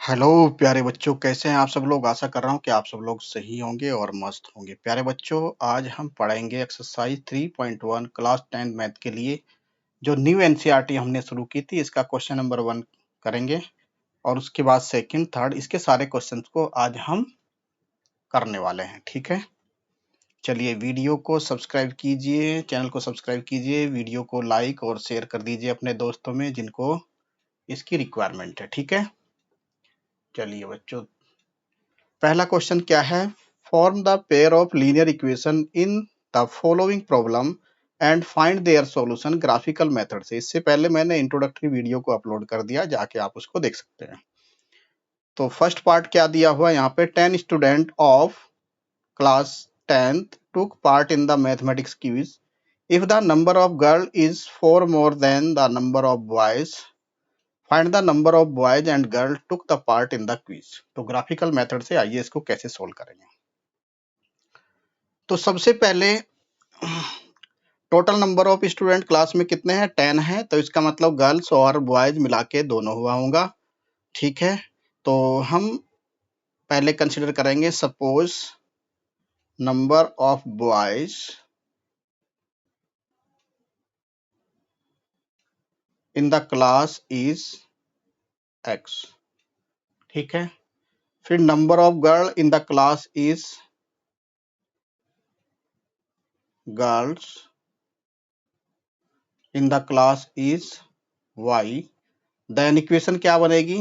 Hello प्यारे बच्चों, कैसे हैं आप सब लोग। आशा कर रहा हूँ कि आप सब लोग सही होंगे और मस्त होंगे। प्यारे बच्चों, आज हम पढ़ेंगे एक्सरसाइज 3.1 क्लास 10 मैथ के लिए जो न्यू एनसीईआरटी हमने शुरू की थी। इसका क्वेश्चन नंबर 1 करेंगे और उसके बाद सेकंड, थर्ड, इसके सारे क्वेश्चंस को आज हम करने वाले हैं। ठीक है, चलिए वीडियो को सब्सक्राइब कीजिए, चैनल को सब्सक्राइब कीजिए, वीडियो को लाइक और शेयर कर दीजिए अपने दोस्तों में जिनको इसकी रिक्वायरमेंट है। ठीक है, चलिए बच्चों, पहला क्वेश्चन क्या है। Form the pair of linear equation in the following problem and find their solution graphical method से। इससे पहले मैंने इंट्रोडक्टरी वीडियो को अपलोड कर दिया, जाके आप उसको देख सकते हैं। तो फर्स्ट पार्ट क्या दिया हुआ है यहाँ पे, 10 student of class 10th took part in the mathematics quiz. If the number of girl is 4 more than the number of boys, find the number of boys and girl took the part in the quiz. तो graphical method से आइए इसको कैसे solve करेंगे। तो सबसे पहले total number of student class में कितने हैं, 10 है। तो इसका मतलब गर्ल्स और बॉयज मिला के दोनों हुआ होगा। ठीक है, तो हम पहले कंसिडर करेंगे, suppose number of boys in the class is x। ठीक है, फिर number of girl in the class is girls in the class is y। Then equation क्या बनेगी,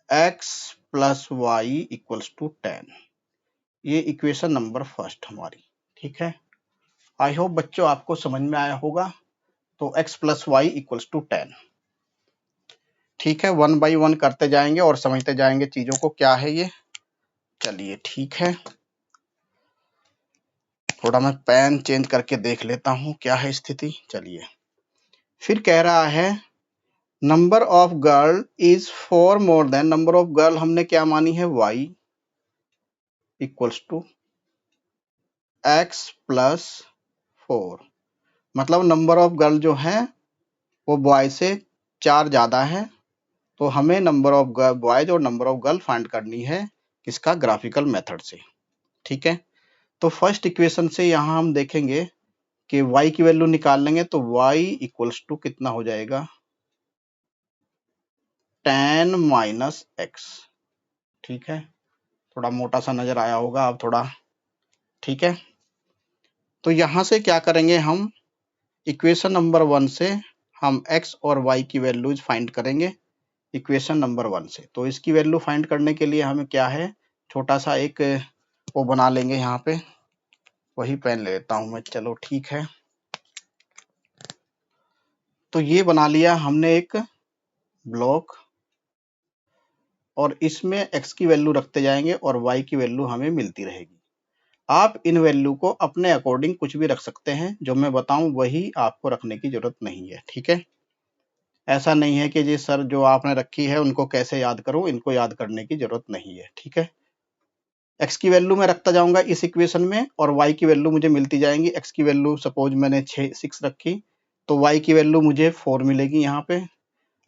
x plus y equals to 10। ये इक्वेशन नंबर फर्स्ट हमारी। ठीक है, आई hope बच्चों आपको समझ में आया होगा। तो x plus y equals to 10। ठीक है, 1 बाई 1 करते जाएंगे और समझते जाएंगे चीजों को, क्या है ये। चलिए ठीक है, थोड़ा मैं पेन चेंज करके देख लेता हूँ क्या है स्थिति। चलिए, फिर कह रहा है number of girl is 4 more than, number of girl हमने क्या मानी है, y equals to x plus 4। मतलब नंबर ऑफ गर्ल जो है वो बॉय से 4 ज्यादा है। तो हमें नंबर ऑफ बॉयज और नंबर ऑफ गर्ल फाइंड करनी है किसका, ग्राफिकल मेथड से। ठीक है, तो फर्स्ट इक्वेशन से यहाँ हम देखेंगे कि y की वैल्यू निकाल लेंगे। तो y इक्वल्स टू कितना हो जाएगा, 10 माइनस एक्स। ठीक है, थोड़ा मोटा सा नजर आया होगा अब थोड़ा। ठीक है, तो यहाँ से क्या करेंगे हम, इक्वेशन नंबर 1 से हम x और y की वैल्यूज फाइंड करेंगे इक्वेशन नंबर 1 से। तो इसकी वैल्यू फाइंड करने के लिए हमें क्या है, छोटा सा एक वो बना लेंगे यहाँ पे, वही पेन ले लेता हूं मैं। चलो ठीक है, तो ये बना लिया हमने एक ब्लॉक और इसमें x की वैल्यू रखते जाएंगे और y की वैल्यू हमें मिलती रहेगी। आप इन वैल्यू को अपने अकॉर्डिंग कुछ भी रख सकते हैं, जो मैं बताऊं वही आपको रखने की जरूरत नहीं है। ठीक है, ऐसा नहीं है कि जी सर जो आपने रखी है उनको कैसे याद करूं, इनको याद करने की जरूरत नहीं है। ठीक है, x की वैल्यू मैं रखता जाऊंगा इस इक्वेशन में और y की वैल्यू मुझे मिलती जाएंगी। x की वैल्यू सपोज मैंने 6 रखी, तो y की वैल्यू मुझे 4 मिलेगी यहाँ पे।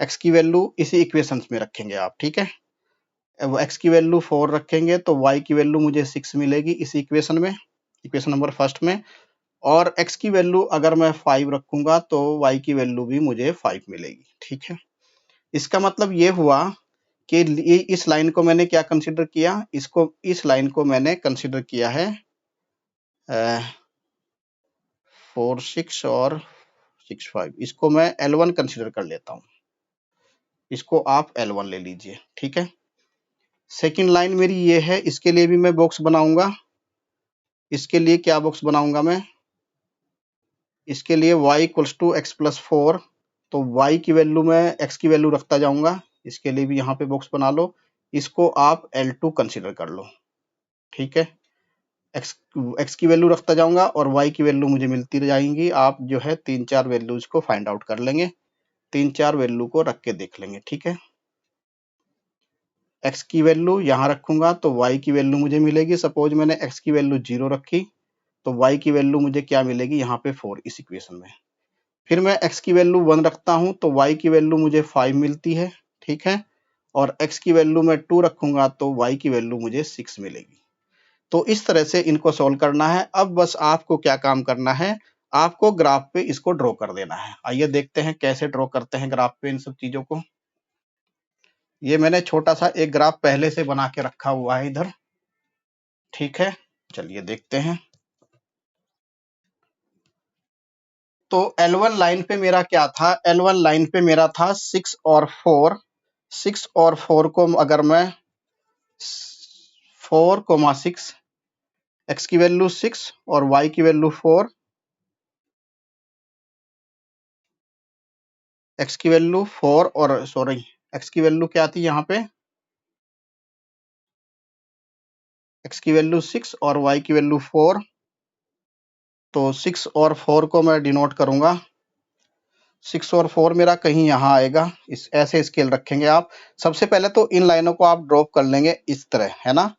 x की वैल्यू इसी इक्वेशन में रखेंगे आप। ठीक है, x की वैल्यू 4 रखेंगे तो y की वैल्यू मुझे 6 मिलेगी इसी इक्वेशन में, इक्वेशन नंबर फर्स्ट में। और x की वैल्यू अगर मैं 5 रखूंगा तो y की वैल्यू भी मुझे 5 मिलेगी। ठीक है, इसका मतलब ये हुआ कि ये इस लाइन को मैंने क्या कंसीडर किया, इसको, इस लाइन को मैंने कंसीडर किया है 4 6 और 6 5। इसको मैं L1 कंसीडर कर लेता हूँ, इसको आप L1 ले लीजिए। ठीक है, सेकंड लाइन मेरी ये है, इसके लिए भी मैं बॉक्स बनाऊंगा। इसके लिए क्या बॉक्स बनाऊंगा मैं, इसके लिए y equals to x plus 4। तो y की वैल्यू मैं x की वैल्यू रखता जाऊंगा, इसके लिए भी यहाँ पे बॉक्स बना लो। इसको आप L2 कंसीडर कर लो। ठीक है, x की वैल्यू रखता जाऊंगा और y की वैल्यू मुझे मिलती जाएंगी। आप जो है 3-4 वैल्यूज को फाइंड आउट कर लेंगे, 3-4 वैल्यू को रख के देख लेंगे। ठीक है, x की वैल्यू यहाँ रखूंगा तो y की वैल्यू मुझे मिलेगी। सपोज मैंने x की वैल्यू 0 रखी तो y की वैल्यू मुझे क्या मिलेगी, यहाँ पे 4 इस इक्वेशन में। फिर मैं x की वैल्यू 1 रखता हूं तो y की वैल्यू मुझे 5 मिलती है। ठीक है, और x की वैल्यू मैं 2 रखूंगा तो y की वैल्यू मुझे 6 मिलेगी। तो इस तरह से इनको सोल्व करना है। अब बस आपको क्या काम करना है, आपको ग्राफ पे इसको ड्रॉ कर देना है। आइए देखते हैं कैसे ड्रॉ करते हैं ग्राफ पे इन सब चीजों को। ये मैंने छोटा सा एक ग्राफ पहले से बना के रखा हुआ है इधर, ठीक है। चलिए देखते हैं। तो L1 लाइन पे मेरा क्या था, L1 लाइन पे मेरा था 6 और 4। 6 और 4 को अगर मैं 4,6, x की वैल्यू 6 और y की वैल्यू 4, x की वैल्यू 4 और सॉरी x की वैल्यू क्या थी यहाँ पे, x की वैल्यू 6 और y की वैल्यू 4। तो 6 और 4 को मैं डिनोट करूंगा, 6 और 4 मेरा कहीं यहाँ आएगा, इस ऐसे स्केल रखेंगे आप। सबसे पहले तो इन लाइनों को आप ड्रॉप कर लेंगे इस तरह, है ना।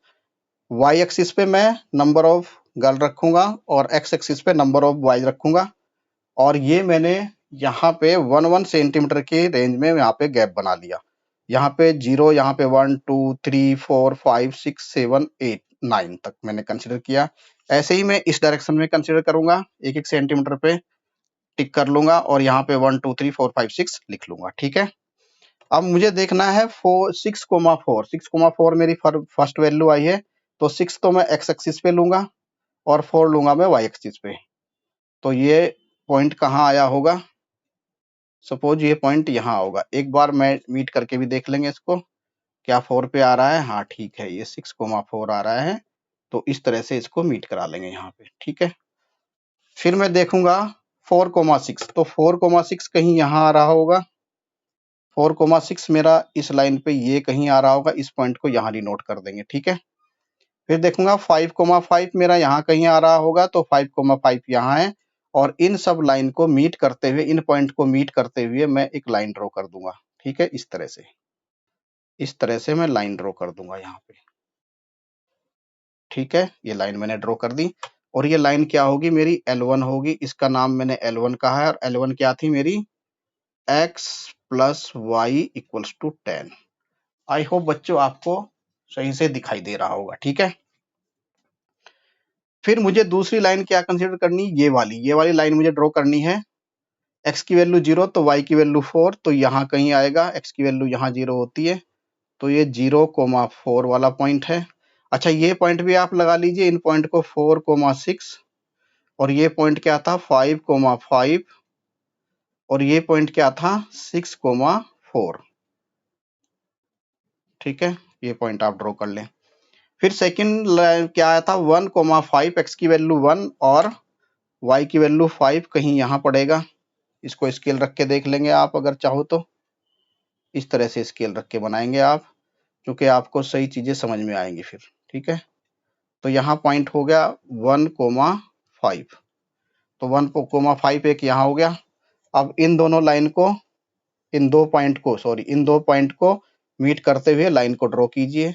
y एक्सिस पे मैं नंबर ऑफ गर्ल रखूंगा और x एक्सिस पे नंबर ऑफ बॉयज रखूंगा। और ये मैंने यहाँ पे 1 सेंटीमीटर के रेंज में यहाँ पे गैप बना लिया। यहाँ पे 0, यहाँ पे 1 2 3 4 5 6 7 8 9 तक मैंने कंसिडर किया। ऐसे ही मैं इस डायरेक्शन में कंसिडर करूंगा, एक एक सेंटीमीटर पे टिक कर लूंगा और यहाँ पे 1 2 3 4 5 6 लिख लूंगा, ठीक है। अब मुझे देखना है 6,4 6,4 मेरी फर्स्ट वैल्यू आई है। तो 6 तो मैं x एक्सिस पे लूंगा और 4 लूंगा मैं y एक्सिस पे। तो ये पॉइंट कहाँ आया होगा, सपोज ये पॉइंट यहाँ होगा। एक बार मैं मीट करके भी देख लेंगे इसको, क्या 4 पे आ रहा है, हाँ ठीक है, ये 6,4 आ रहा है। तो इस तरह से इसको मीट करा लेंगे यहाँ पे, ठीक है। फिर मैं देखूंगा 4,6, तो 4,6 कहीं यहाँ आ रहा होगा। 4,6 मेरा इस लाइन पे ये कहीं आ रहा होगा, इस पॉइंट को यहाँ डिनोट कर देंगे, ठीक है। फिर देखूंगा 5,5 मेरा यहाँ कहीं आ रहा होगा, तो 5,5 यहाँ है। और इन सब लाइन को मीट करते हुए, इन पॉइंट को मीट करते हुए मैं एक लाइन ड्रॉ कर दूंगा, ठीक है। इस तरह से मैं लाइन ड्रॉ कर दूंगा यहाँ पे, ठीक है। ये लाइन मैंने ड्रॉ कर दी और ये लाइन क्या होगी, मेरी L1 होगी। इसका नाम मैंने L1 कहा है और L1 क्या थी मेरी, x plus y equals to 10। I hope बच्चों आपको सही से दिखाई दे रहा होगा, ठीक है। फिर मुझे दूसरी लाइन क्या कंसीडर करनी, ये वाली लाइन मुझे ड्रॉ करनी है। x की वैल्यू 0 तो y की वैल्यू 4, तो यहाँ कहीं आएगा, x की वैल्यू यहाँ 0 होती है। तो ये 0,4 वाला पॉइंट है। अच्छा ये पॉइंट भी आप लगा लीजिए, इन पॉइंट को 4,6 और ये पॉइंट क्या था 5,5 और ये पॉइंट क्या था 6,4, ठीक है। ये पॉइंट आप ड्रॉ कर लें। फिर सेकंड लाइन क्या आया था 1,5, x की वैल्यू 1 और y की वैल्यू 5 कहीं यहाँ पड़ेगा। इसको स्केल रख के देख लेंगे आप अगर चाहो तो, इस तरह से स्केल रख के बनाएंगे आप, क्योंकि आपको सही चीजें समझ में आएंगी फिर, ठीक है। तो यहाँ पॉइंट हो गया 1,5, तो 1,5 एक यहाँ हो गया। अब इन दोनों लाइन को, इन दो पॉइंट को मीट करते हुए लाइन को ड्रॉ कीजिए।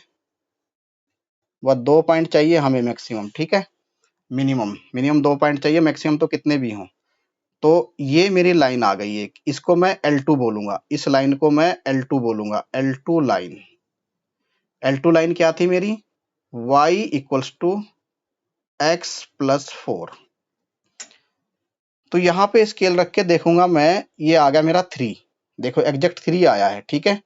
वह 2 पॉइंट चाहिए हमें मैक्सिमम, ठीक है। मिनिमम 2 पॉइंट चाहिए, मैक्सिमम तो कितने भी हों। तो ये मेरी लाइन आ गई है, इसको मैं L2 बोलूंगा, इस लाइन को मैं L2 बोलूंगा, L2 लाइन। L2 लाइन क्या थी मेरी, y equals to x plus 4। तो यहाँ पे स्केल रख के देखूंगा मैं, ये आ गया मेरा 3, देखो एग्जैक्ट 3 आया है, ठीक है।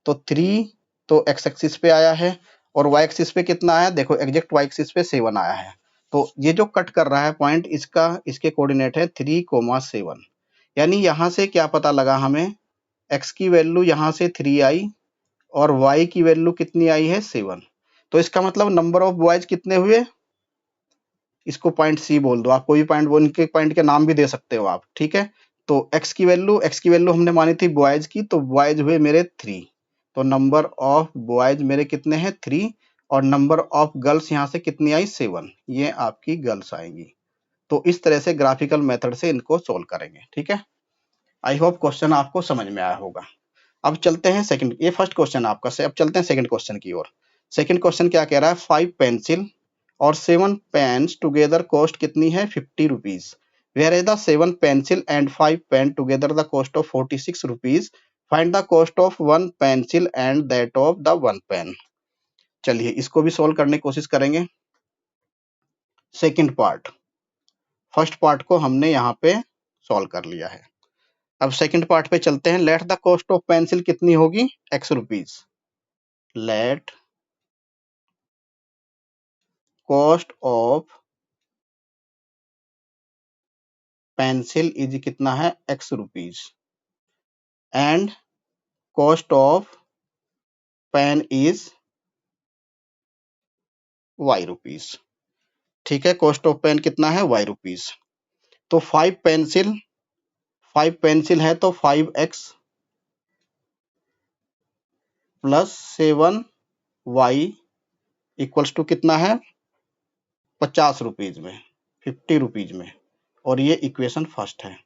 तो 3 तो x एक्सिस पे आया है और y एक्सिस पे कितना आया, देखो एग्जैक्ट y एक्सिस पे 7 आया है। तो ये जो कट कर रहा है पॉइंट, इसके कोऑर्डिनेट है 3,7। यानी यहाँ से क्या पता लगा हमें, x की वैल्यू यहाँ से 3 आई और y की वैल्यू कितनी आई है 7। तो इसका मतलब नंबर ऑफ बॉयज कितने हुए, इसको पॉइंट सी बोल दो आप, कोई पॉइंट, वो इनके पॉइंट के नाम भी दे सकते हो आप, ठीक है। तो x की वैल्यू हमने मानी थी बॉयज की, तो बॉयज हुए मेरे 3। तो नंबर ऑफ बॉयज मेरे कितने हैं 3 और नंबर ऑफ गर्ल्स यहाँ से कितनी आई 7, ये आपकी गर्ल्स आएंगी। तो इस तरह से ग्राफिकल मेथड से इनको सोल्व करेंगे, ठीक है। आई होप क्वेश्चन आपको समझ में आया होगा। अब चलते हैं सेकंड, ये फर्स्ट क्वेश्चन आपका से, अब चलते हैं सेकंड क्वेश्चन की ओर। सेकंड क्वेश्चन क्या कह रहा है, 5 पेंसिल और 7 पेन्स टुगेदर कॉस्ट कितनी है 50 rupees, where is the 7 pencil and 5 pen together the cost of 46 rupees, find the cost of one pencil and that of the one pen. चलिए इसको भी सॉल्व करने की कोशिश करेंगे। सेकंड पार्ट, फर्स्ट पार्ट को हमने यहाँ पे सॉल्व कर लिया है। अब सेकंड पार्ट पे चलते हैं। Let the cost of pencil कितनी होगी, x rupees. Let cost of pencil is कितना है, x rupees, and cost of pen is y rupees. ठीक है, कॉस्ट ऑफ पेन कितना है, वाई रुपीज। तो फाइव पेंसिल है तो 5x plus 7y equals to कितना है, 50 रुपीज में, 50 रुपीज में। और ये इक्वेशन फर्स्ट है।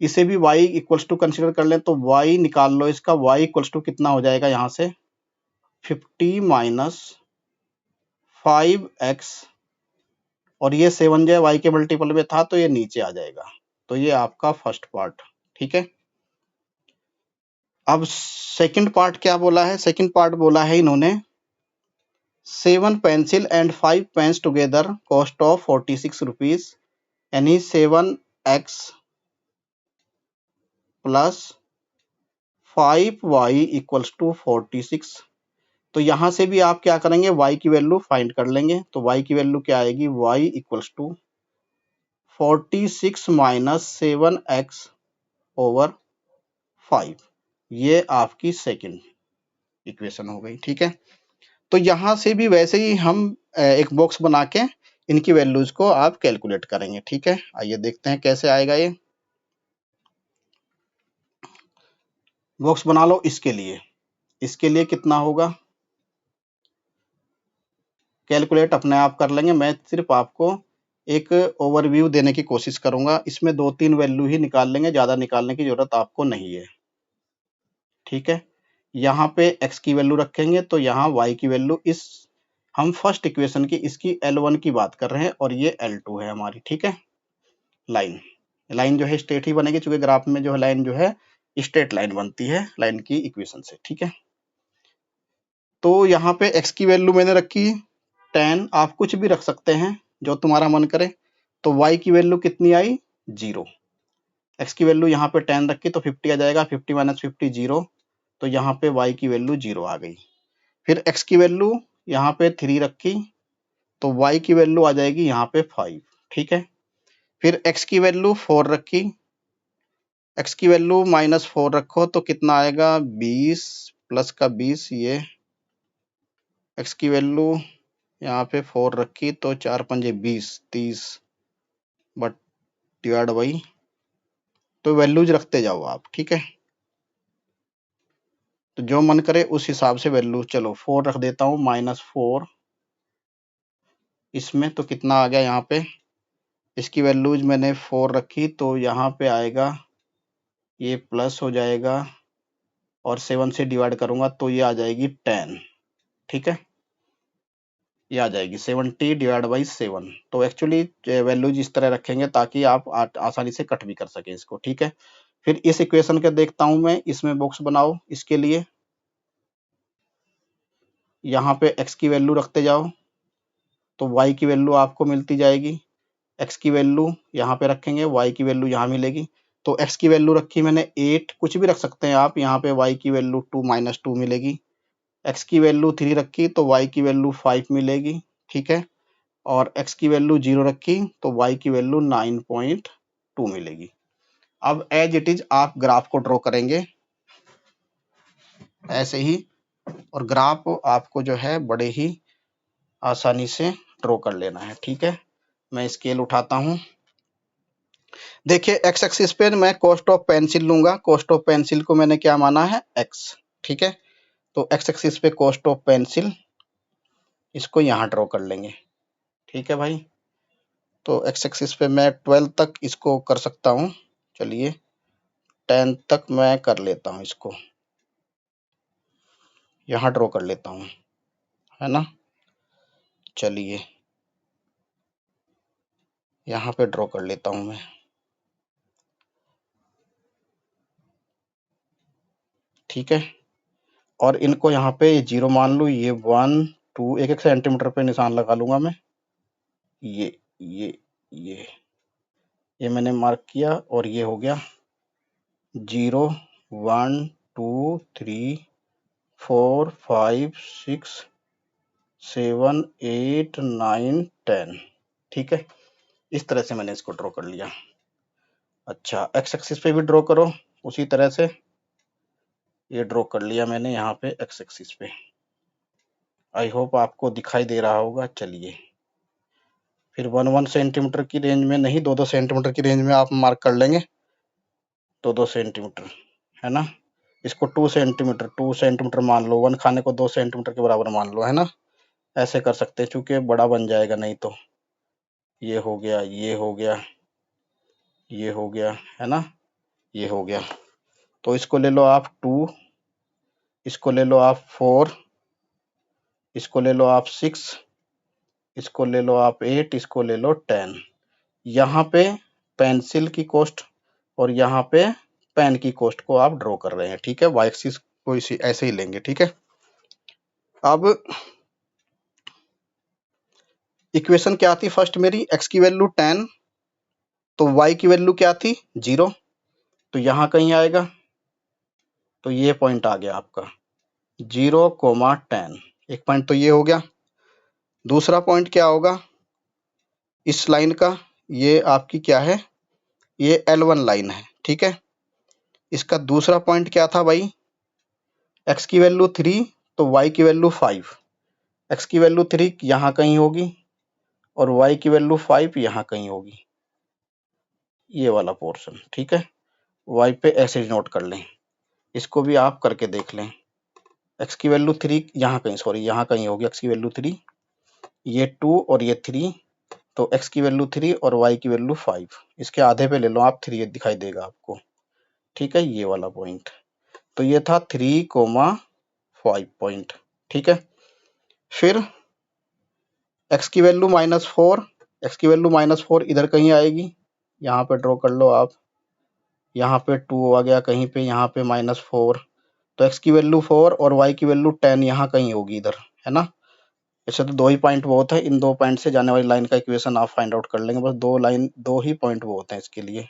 इसे भी y इक्वल्स टू कंसिडर कर लें तो y निकाल लो इसका। y इक्वल्स टू कितना हो जाएगा यहाँ से, 50 माइनस 5x, और ये 7 जो y के मल्टीपल में था तो ये नीचे आ जाएगा। तो ये आपका फर्स्ट पार्ट। ठीक है, अब सेकंड पार्ट क्या बोला है, सेकंड पार्ट बोला है इन्होंने 7 pencil and 5 pens together cost of 46 rupees, यानी 7x plus 5y equals to 46। तो यहां से भी आप क्या करेंगे, y की वैल्यू फाइंड कर लेंगे। तो y की वैल्यू क्या आएगी, y equals to 46 minus 7x over 5। ये आपकी सेकंड इक्वेशन हो गई। ठीक है, तो यहां से भी वैसे ही हम एक बॉक्स बना के इनकी वैल्यूज को आप कैलकुलेट करेंगे। ठीक है, आइए देखते हैं कैसे आएगा ये। बॉक्स बना लो इसके लिए कितना होगा, कैलकुलेट अपने आप कर लेंगे। मैं सिर्फ आपको एक ओवरव्यू देने की कोशिश करूंगा। इसमें 2-3 वैल्यू ही निकाल लेंगे, ज्यादा निकालने की जरूरत आपको नहीं है। ठीक है, यहाँ पे x की वैल्यू रखेंगे तो यहाँ y की वैल्यू, इस हम फर्स्ट इक्वेशन की इसकी L1 की बात कर रहे हैं और ये L2 है हमारी। ठीक है, लाइन जो है स्ट्रेट ही बनेगी, क्योंकि ग्राफ में जो है लाइन जो है स्ट्रेट लाइन बनती है लाइन की इक्वेशन से। ठीक है, तो यहाँ पे x की वैल्यू मैंने रखी 10, आप कुछ भी रख सकते हैं जो तुम्हारा मन करे। तो y की वैल्यू कितनी आई, 0। x की वैल्यू यहाँ पे 10 रखी तो 50 आ जाएगा, 50 माइनस 50 0। तो यहाँ पे y की वैल्यू 0 आ गई। फिर x की वैल्यू यहाँ पे 3 रखी तो y की वैल्यू आ जाएगी यहाँ पे 5। ठीक है, फिर x की वैल्यू 4 रखी, x की वैल्यू माइनस 4 रखो तो कितना आएगा, 20 प्लस का 20। ये x की वैल्यू यहाँ पे 4 रखी तो 4 पंजे 20, 30 बट डिवाइड बाई, तो वैल्यूज रखते जाओ आप। ठीक है, तो जो मन करे उस हिसाब से वैल्यू, चलो 4 रख देता हूँ, -4 इसमें तो कितना आ गया, यहाँ पे इसकी वैल्यूज मैंने 4 रखी तो यहाँ पे आएगा, ये प्लस हो जाएगा और 7 से डिवाइड करूंगा तो ये आ जाएगी 10। ठीक है, ये आ जाएगी 70 डिवाइड बाई 7। तो एक्चुअली वैल्यूज इस तरह रखेंगे ताकि आप आसानी से कट भी कर सके इसको। ठीक है, फिर इस इक्वेशन के देखता हूं मैं, इसमें बॉक्स बनाओ। इसके लिए यहाँ पे x की वैल्यू रखते जाओ तो y की वैल्यू आपको मिलती जाएगी। x की वैल्यू यहाँ पे रखेंगे, y की वैल्यू यहाँ मिलेगी। तो x की वैल्यू रखी मैंने 8, कुछ भी रख सकते हैं आप। यहाँ पे y की वैल्यू 2 माइनस 2 मिलेगी। x की वैल्यू 3 रखी तो y की वैल्यू 5 मिलेगी। ठीक है, और x की वैल्यू 0 रखी तो y की वैल्यू 9.2 मिलेगी। अब एज इट इज आप ग्राफ को ड्रॉ करेंगे ऐसे ही, और ग्राफ आपको जो है बड़े ही आसानी से ड्रॉ कर लेना है। ठीक है, मैं स्केल उठाता हूं। देखिए एक्स एक्सिस पे मैं कॉस्ट ऑफ पेंसिल लूंगा। कॉस्ट ऑफ पेंसिल को मैंने क्या माना है, x। ठीक है, तो एक्स एक्सिस पे कॉस्ट ऑफ पेंसिल, इसको यहाँ ड्रॉ कर लेंगे। ठीक है भाई, तो एक्स एक्सिस पे मैं 12 तक इसको कर सकता हूँ। चलिए 10 तक मैं कर लेता हूँ, इसको यहाँ ड्रॉ कर लेता हूँ, है ना। चलिए यहाँ पे ड्रॉ कर लेता हूँ मैं। ठीक है। और इनको यहाँ पे 0 मान लूँ, ये 1 2 1 सेंटीमीटर पे निशान लगा लूंगा मैं। ये मैंने मार्क किया और ये हो गया 0 1 2 3 4 5 6 7 8 9 10। ठीक है, इस तरह से मैंने इसको ड्रॉ कर लिया। अच्छा, एक्स एक्सिस पे भी ड्रॉ करो उसी तरह से। ये ड्रॉ कर लिया मैंने यहाँ पे एक्स एक्सिस पे। आई होप आपको दिखाई दे रहा होगा। चलिए, फिर 1 सेंटीमीटर की रेंज में नहीं, 2 सेंटीमीटर की रेंज में आप मार्क कर लेंगे। 2 सेंटीमीटर है ना। इसको 2 सेंटीमीटर मान लो। 1 खाने को 2 सेंटीमीटर के बराबर मान लो, है ना। ऐसे कर सकते हैं, चूंकि बड़ा बन जाएगा नहीं तो। ये हो गया, ये हो गया, ये हो गया, है ना, ये हो गया। तो इसको ले लो आप 2, इसको ले लो आप 4, इसको ले लो आप 6, इसको ले लो आप 8, इसको ले लो 10। यहाँ पे पेंसिल की कॉस्ट और यहाँ पे पेन की कॉस्ट को आप ड्रॉ कर रहे हैं। ठीक है, वाई एक्सिस को इसी ऐसे ही लेंगे। ठीक है, अब इक्वेशन क्या थी फर्स्ट मेरी? x की वैल्यू 10, तो y की वैल्यू क्या थी? 0। तो यहाँ कहीं आएगा, तो ये पॉइंट आ गया आपका 0,10। एक पॉइंट तो ये हो गया। दूसरा पॉइंट क्या होगा इस लाइन का? ये आपकी क्या है? ये L1 लाइन है। ठीक है, इसका दूसरा पॉइंट क्या था भाई? x की वैल्यू 3 तो y की वैल्यू 5। x की वैल्यू 3 यहाँ कहीं होगी और y की वैल्यू 5 यहाँ कहीं होगी, ये वाला पोर्शन। ठीक है, y पे ऐसे नोट कर लें। इसको भी आप करके देख लें। x की वैल्यू 3 यहाँ कहीं, सॉरी यहाँ कहीं होगी x की वैल्यू 3, ये 2 और ये 3, तो x की वैल्यू 3 और y की वैल्यू 5। इसके आधे पे ले लो आप 3, दिखाई देगा आपको। ठीक है, ये वाला पॉइंट। तो ये था 3,5 पॉइंट। ठीक है, फिर x की वैल्यू -4, x की वैल्यू -4 इधर कहीं आएगी, यहाँ पे ड्रॉ कर लो आप। यहाँ पे 2 आ गया कहीं पे, यहाँ पे -4, तो x की वैल्यू 4 और y की वैल्यू 10 यहाँ कहीं होगी इधर, है ना। ऐसे तो 2 ही पॉइंट बहुत है, इन 2 पॉइंट से जाने वाली लाइन का इक्वेशन आप फाइंड आउट कर लेंगे। बस 2 ही पॉइंट बहुत हैं इसके लिए।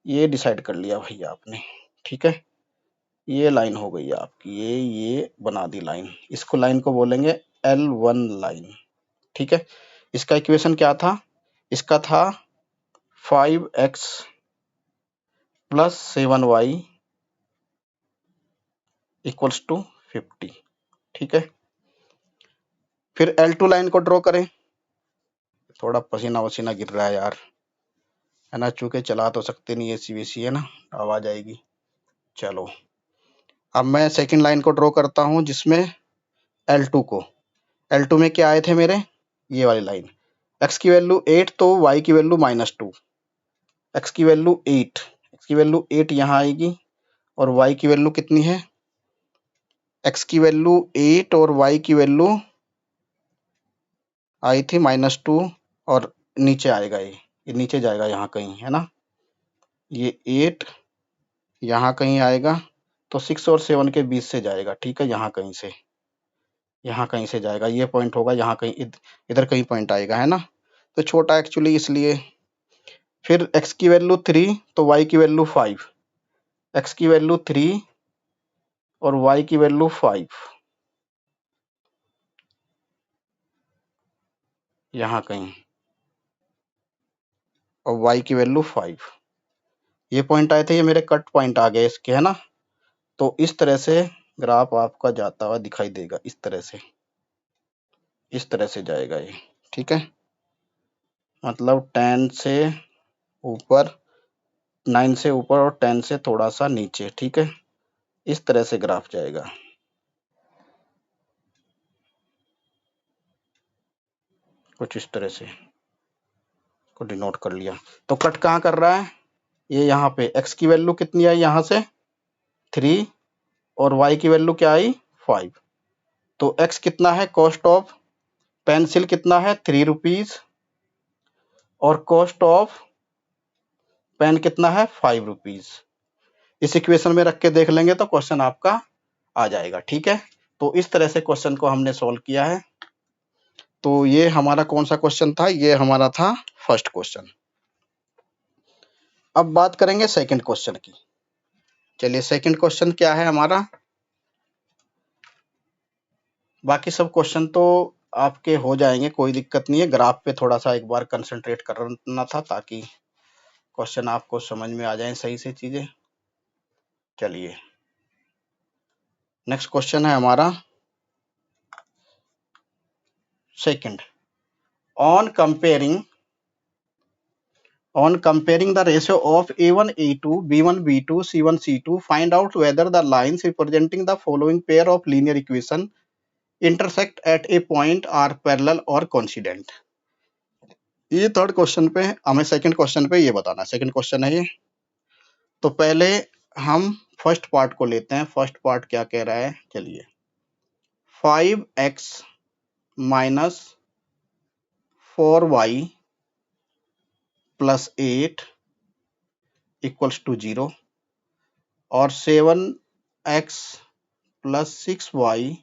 ये डिसाइड कर लिया भैया आपने। ठीक है, ये लाइन हो गई आपकी, ये बना दी लाइन। इसको लाइन को बोलेंगे L1 लाइन। ठीक है, इसका इक्वेशन क्या था? इसका था 5x + 7y = 50। ठीक है, फिर L2 लाइन को ड्रॉ करें। थोड़ा पसीना वसीना गिर रहा है यार, है ना, चूंकि चला तो सकते नहीं एसी वेसी, है ना, आवाज आएगी। चलो, अब मैं सेकंड लाइन को ड्रॉ करता हूं, जिसमें L2 को, L2 में क्या आए थे मेरे? ये वाली लाइन। x की वैल्यू 8 तो y की वैल्यू -2। x की वैल्यू 8, x की वैल्यू 8 यहाँ आएगी और y की वैल्यू कितनी है? x की वैल्यू 8 और y की वैल्यू आई थी -2, और नीचे आएगा ये नीचे जाएगा यहाँ कहीं, है ना। ये 8 यहाँ कहीं आएगा, तो 6 और 7 के बीच से जाएगा। ठीक है, यहाँ कहीं से जाएगा। ये पॉइंट होगा यहाँ कहीं, इधर कहीं पॉइंट आएगा, है ना। तो छोटा एक्चुअली इसलिए। फिर x की वैल्यू 3 तो y की वैल्यू 5, x की वैल्यू 3 और y की वैल्यू 5 यहाँ कहीं, और y की वैल्यू 5। ये पॉइंट आए थे, ये मेरे कट पॉइंट आ गए इसके, है ना। तो इस तरह से ग्राफ आपका जाता हुआ दिखाई देगा, इस तरह से जाएगा ये। ठीक है, मतलब 10 से ऊपर, 9 से ऊपर और 10 से थोड़ा सा नीचे। ठीक है, इस तरह से ग्राफ जाएगा। कुछ इस तरह से को डिनोट कर लिया। तो कट कहाँ कर रहा है? ये यहाँ पे x की वैल्यू कितनी आई यहाँ से? 3 और y की वैल्यू क्या आई? 5। तो x कितना है? कॉस्ट ऑफ पेंसिल कितना है? 3 रुपीज, और कॉस्ट ऑफ पेन कितना है? 5 रुपीज। इस इक्वेशन में रख के देख लेंगे तो क्वेश्चन आपका आ जाएगा। ठीक है, तो इस तरह से क्वेश्चन को हमने सोल्व किया है। तो ये हमारा कौन सा क्वेश्चन था? ये हमारा था फर्स्ट क्वेश्चन। अब बात करेंगे सेकंड क्वेश्चन की। चलिए, सेकंड क्वेश्चन क्या है हमारा? बाकी सब क्वेश्चन तो आपके हो जाएंगे, कोई दिक्कत नहीं है। ग्राफ पे थोड़ा सा एक बार कंसंट्रेट करना था ताकि क्वेश्चन आपको समझ में आ जाए सही से चीजें। चलिए, नेक्स्ट क्वेश्चन है हमारा second. On comparing the ratio of A1 A2 B1 B2 C1 C2, find out whether the lines representing the following pair of linear equation intersect at a point are parallel or coincident। ये third question पे हमें second question पे ये बताना है। Second question है ये। तो पहले हम फर्स्ट पार्ट को लेते हैं। फर्स्ट पार्ट क्या कह रहा है? चलिए, 5x minus 4y plus 8 equals to 0 और 7x plus 6y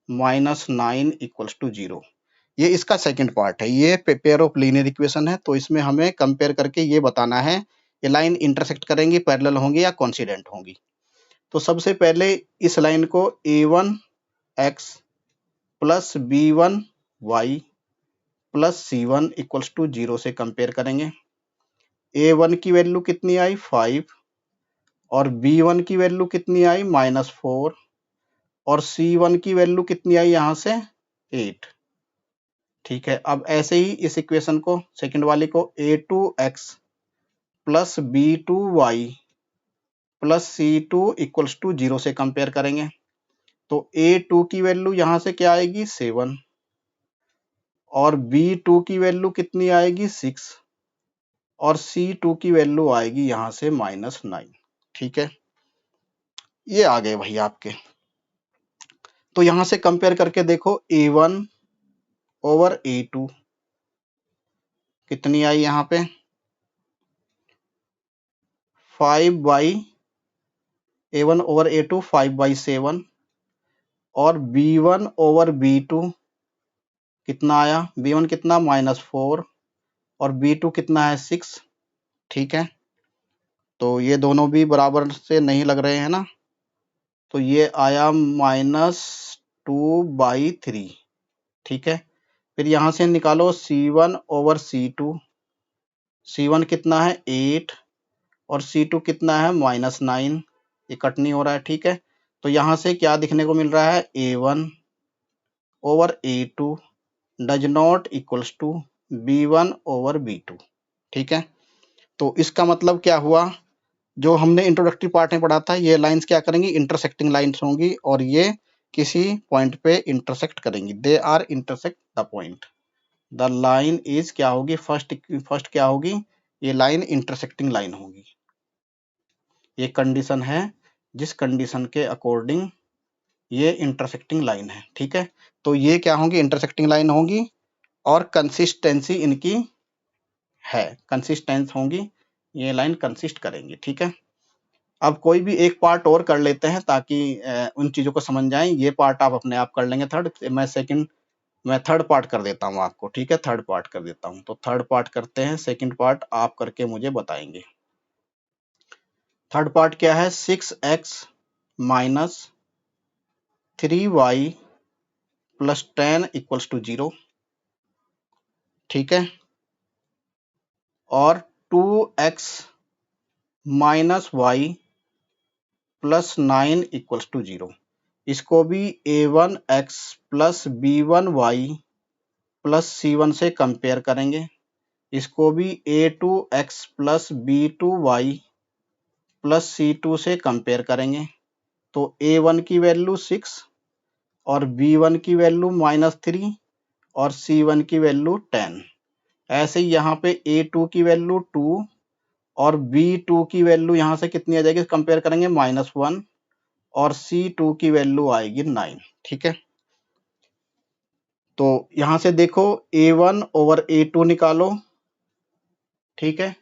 minus 9 equals to 0। ये इसका सेकंड पार्ट है। ये पेयर ऑफ लीनियर इक्वेशन है, तो इसमें हमें कंपेयर करके ये बताना है ये लाइन इंटरसेक्ट करेंगी, पैरेलल होंगी या कोइंसिडेंट होंगी। तो सबसे पहले इस लाइन को a1x plus b1y plus c1 equals to 0 से कंपेयर करेंगे। a1 की वैल्यू कितनी आई? 5 और b1 की वैल्यू कितनी आई? -4 और C1 की वैल्यू कितनी आई यहाँ से? 8। ठीक है, अब ऐसे ही इस इक्वेशन को, सेकंड वाली को A2x plus B2y plus C2 equals to 0 से कंपेयर करेंगे। तो A2 की वैल्यू यहाँ से क्या आएगी? 7 और B2 की वैल्यू कितनी आएगी? 6 और C2 की वैल्यू आएगी यहाँ से -9। ठीक है, ये आ गए भाई आपके। तो यहाँ से कंपेयर करके देखो, A1 ओवर A2 कितनी आई यहाँ पे? 5/A1 ओवर A2 5/7 और B1 ओवर B2 कितना आया? B1 कितना? -4 और B2 कितना है? 6। ठीक है, तो ये दोनों भी बराबर से नहीं लग रहे हैं ना, तो ये आया -2/3। ठीक है, फिर यहाँ से निकालो C1 ओवर C2। C1 कितना है? 8 और C2 कितना है? -9। ये कट नहीं हो रहा है। ठीक है, तो यहाँ से क्या दिखने को मिल रहा है? A1 over A2 does not equals to B1 over B2। ठीक है, तो इसका मतलब क्या हुआ? जो हमने इंट्रोडक्टरी पार्ट में पढ़ा था, ये लाइंस क्या करेंगी? इंटरसेक्टिंग लाइंस होंगी और ये किसी पॉइंट पे इंटरसेक्ट करेंगी। They are intersect the point. The line is क्या होगी? फर्स्ट क्या होगी? ये लाइन इंटरसेक्टिंग लाइन होगी। ये कंडीशन है जिस कंडीशन के अकॉर्डिंग ये इंटरसेक्टिंग लाइन है। ठीक है, तो ये क्या होंगी? इंटरसेक्टिंग लाइन होंगी और कंसिस्टेंसी इनकी है, कंसिस्टेंस होंगी, ये लाइन कंसिस्ट करेंगी। ठीक है, अब कोई भी एक पार्ट और कर लेते हैं ताकि उन चीजों को समझ जाएं। ये पार्ट आप अपने आप कर लेंगे। मैं थर्ड पार्ट कर देता हूं आपको। ठीक है, थर्ड पार्ट कर देता हूं। तो थर्ड पार्ट करते हैं, सेकंड पार्ट आप करके मुझे बताएंगे। थर्ड पार्ट क्या है? 6x minus 3y plus 10 equals to 0। ठीक है, और 2x minus y plus 9 equals to 0। इसको भी a1x plus b1y plus C1 से कंपेयर करेंगे। इसको भी a2x plus b2y plus C2 से कंपेयर करेंगे। तो a1 की वैल्यू 6 और b1 की वैल्यू -3 और C1 की वैल्यू 10। ऐसे ही यहाँ पे a2 की वैल्यू 2 और b2 की वैल्यू यहाँ से कितनी आ जाएगी? कंपेयर करेंगे -1 और C2 की वैल्यू आएगी 9। ठीक है, तो यहां से देखो A1 ओवर A2 निकालो। ठीक है,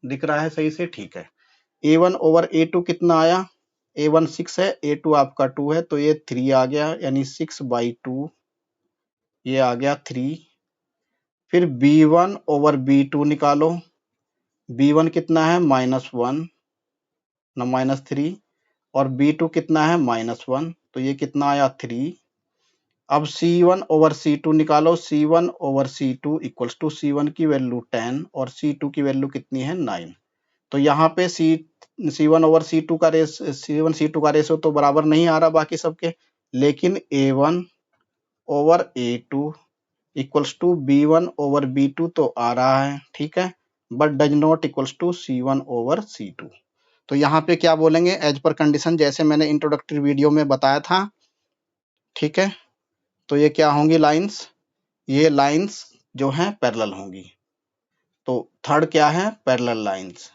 दिख रहा है सही से? ठीक है। A1 ओवर A2 कितना आया? A1 6 है, A2 आपका 2 है, तो ये 3 आ गया, यानी 6/2 ये आ गया 3। फिर B1 ओवर B2 निकालो। B1 कितना है? -1 ना -3, और B2 कितना है? -1, तो ये कितना आया? 3। अब C1 ओवर C2 निकालो। C1 over C2 equals to C1 की वैल्यू 10 और C2 की वैल्यू कितनी है? 9। तो यहाँ पे C1 ओवर C2 का रेशो तो बराबर नहीं आ रहा बाकी सबके, लेकिन A1 over A2 equals to B1 over B2 तो आ रहा है, ठीक है, but does not equals to C1 over C2। तो यहाँ पे क्या बोलेंगे? एज पर कंडीशन, जैसे मैंने इंट्रोडक्टरी वीडियो में बताया था, ठीक है। तो ये क्या होंगी लाइंस? ये लाइंस जो हैं पैरेलल होंगी। तो थर्ड क्या है? Parallel lines.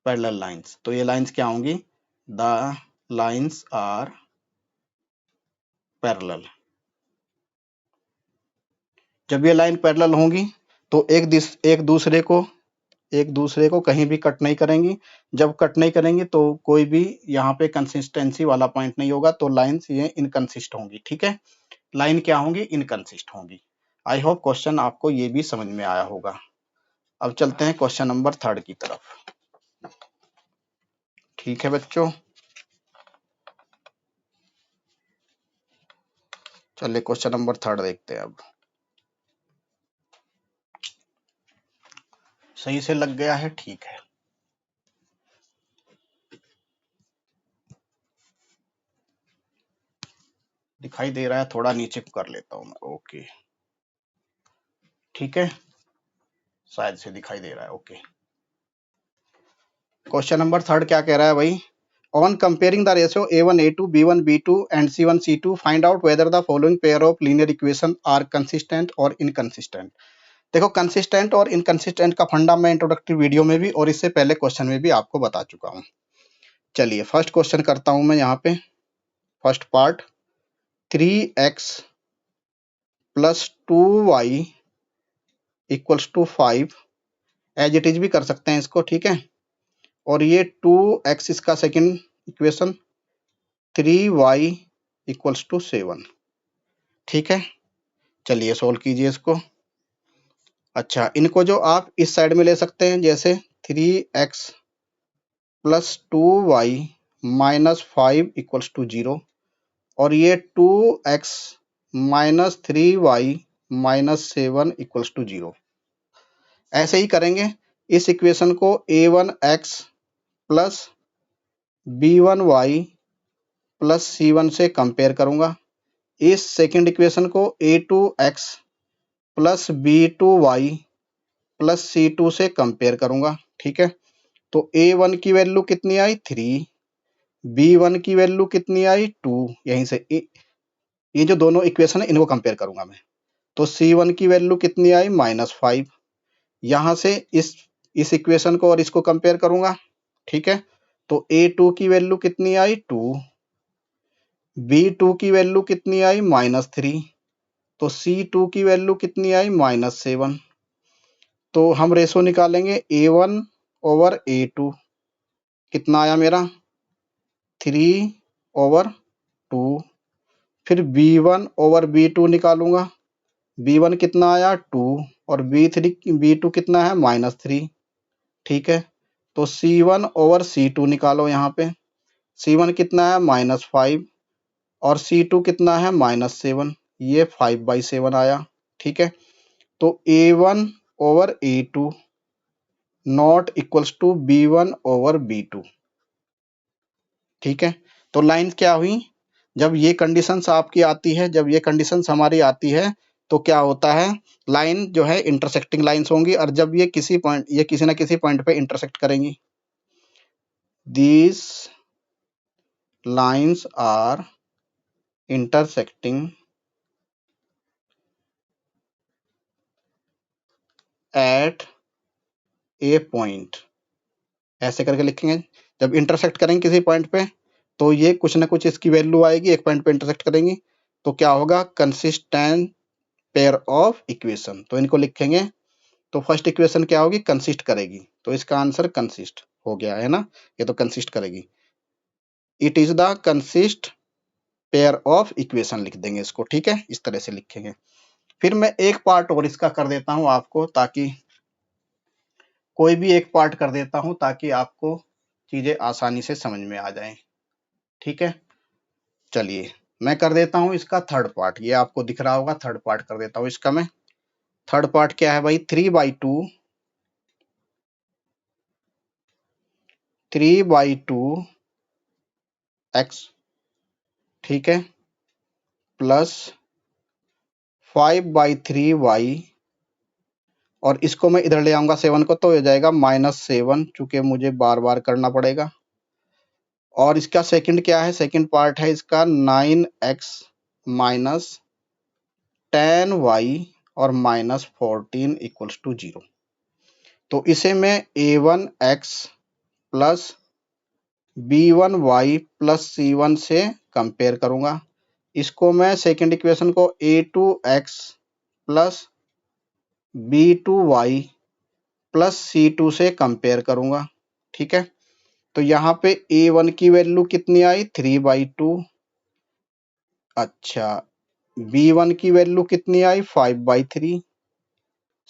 पैरेलल लाइंस, तो ये लाइंस क्या होंगी? The lines are parallel. जब ये लाइन पैरेलल होंगी तो एक दूसरे को कहीं भी कट नहीं करेंगी। जब कट नहीं करेंगी तो कोई भी यहाँ पे कंसिस्टेंसी वाला पॉइंट नहीं होगा, तो लाइंस ये इनकंसिस्ट होंगी, ठीक है। लाइन क्या होंगी? इनकंसिस्ट होंगी। आई होप क्वेश्चन आपको ये भी समझ में आया होगा। अब चलते हैं क्वेश्चन नंबर 3 की तरफ। ठीक है बच्चों, चलिए क्वेश्चन नंबर 3 देखते हैं। अब सही से लग गया है? ठीक है। दिखाई दे रहा है? थोड़ा नीचे कर लेता हूं मैं। ओके, ठीक है, शायद से दिखाई दे रहा है। ओके, क्वेश्चन नंबर 3 क्या कह रहा है भाई? On comparing the ratio A1 A2 B1 B2 and C1 C2, find out whether the following pair of linear equation are consistent or inconsistent। देखो, कंसिस्टेंट और इनकंसिस्टेंट का फंडा मैं इंट्रोडक्टरी वीडियो में भी और इससे पहले क्वेश्चन में भी आपको बता चुका हूं। चलिए फर्स्ट क्वेश्चन करता हूं मैं यहाँ पे। First part, 3x plus 2y equals to 5, as it is भी कर सकते हैं इसको, ठीक है। और ये 2x इसका second equation, 3y equals to 7, ठीक है। चलिए सोल्व कीजिए इसको। अच्छा, इनको जो आप इस साइड में ले सकते हैं, जैसे 3x plus 2y minus 5 equals to 0, और ये 2x minus 3y minus 7 equals to 0। ऐसे ही करेंगे। इस इक्वेशन को a1x plus b1y plus c1 से कंपेयर करूंगा। इस सेकंड इक्वेशन को a2x plus b2y plus c2 से कंपेयर करूंगा, ठीक है। तो a1 की वैल्यू कितनी आई? 3, b1 की वैल्यू कितनी आई? 2। यहीं से ये जो दोनों इक्वेशन है इनको कंपेयर करूंगा मैं। तो c1 की वैल्यू कितनी आई? -5। यहां से इस इक्वेशन को और इसको कंपेयर करूंगा, ठीक है। तो a2 की वैल्यू कितनी आई? 2। b2 की वैल्यू कितनी आई? -3। तो c2 की वैल्यू कितनी आई? -7। तो हम रेशो निकालेंगे a1 ओवर a2, कितना आया मेरा? 3/2। फिर b1 ओवर b2 निकालूंगा। b1 कितना आया? 2, और b2 कितना है? -3, ठीक है। तो c1 ओवर c2 निकालो। यहाँ पे c1 कितना है? -5, और c2 कितना है? -7। ये 5/7 आया, ठीक है। तो a1 over a2 not equals to b1 over b2, ठीक है। तो लाइन क्या हुई? जब ये कंडीशंस आपकी आती है, जब ये कंडीशंस हमारी आती है, तो क्या होता है? लाइन जो है इंटरसेक्टिंग लाइंस होंगी, और जब ये किसी ना किसी पॉइंट पे इंटरसेक्ट करेंगी। These lines are intersecting at a point, ऐसे करके लिखेंगे। जब इंटरसेक्ट करेंगे किसी पॉइंट पे, तो ये कुछ ना कुछ इसकी वैल्यू आएगी, एक पॉइंट पे इंटरसेक्ट करेंगी, तो क्या होगा? Consistent pair of equation. तो इनको लिखेंगे तो फर्स्ट इक्वेशन क्या होगी, कंसिस्ट करेगी, तो इसका आंसर कंसिस्ट हो गया है ना, ये तो कंसिस्ट करेगी। It is the consist pair of equation लिख देंगे इसको, ठीक है, इस तरह से लिखेंगे। फिर मैं एक पार्ट और इसका कर देता हूं आपको, ताकि कोई भी एक पार्ट कर देता हूं ताकि आपको चीजें आसानी से समझ में आ जाएं, ठीक है। चलिए मैं कर देता हूं इसका थर्ड पार्ट, ये आपको दिख रहा होगा, थर्ड पार्ट कर देता हूं इसका मैं। थर्ड पार्ट क्या है भाई, 3/2 x, ठीक है, प्लस 5/3y, और इसको मैं इधर ले आऊंगा 7 को, तो हो जाएगा -7, चूंकि मुझे बार बार करना पड़ेगा। और इसका सेकंड क्या है, सेकंड पार्ट है इसका 9x माइनस 10y और -14 इक्वल्स टू 0। तो इसे मैं a1x plus b1y plus c1 से कंपेयर करूंगा। इसको मैं सेकंड इक्वेशन को a2x plus b2y plus c2 से कंपेयर करूंगा, ठीक है। तो यहाँ पे a1 की वैल्यू कितनी आई, 3/2। अच्छा, b1 की वैल्यू कितनी आई, 5/3।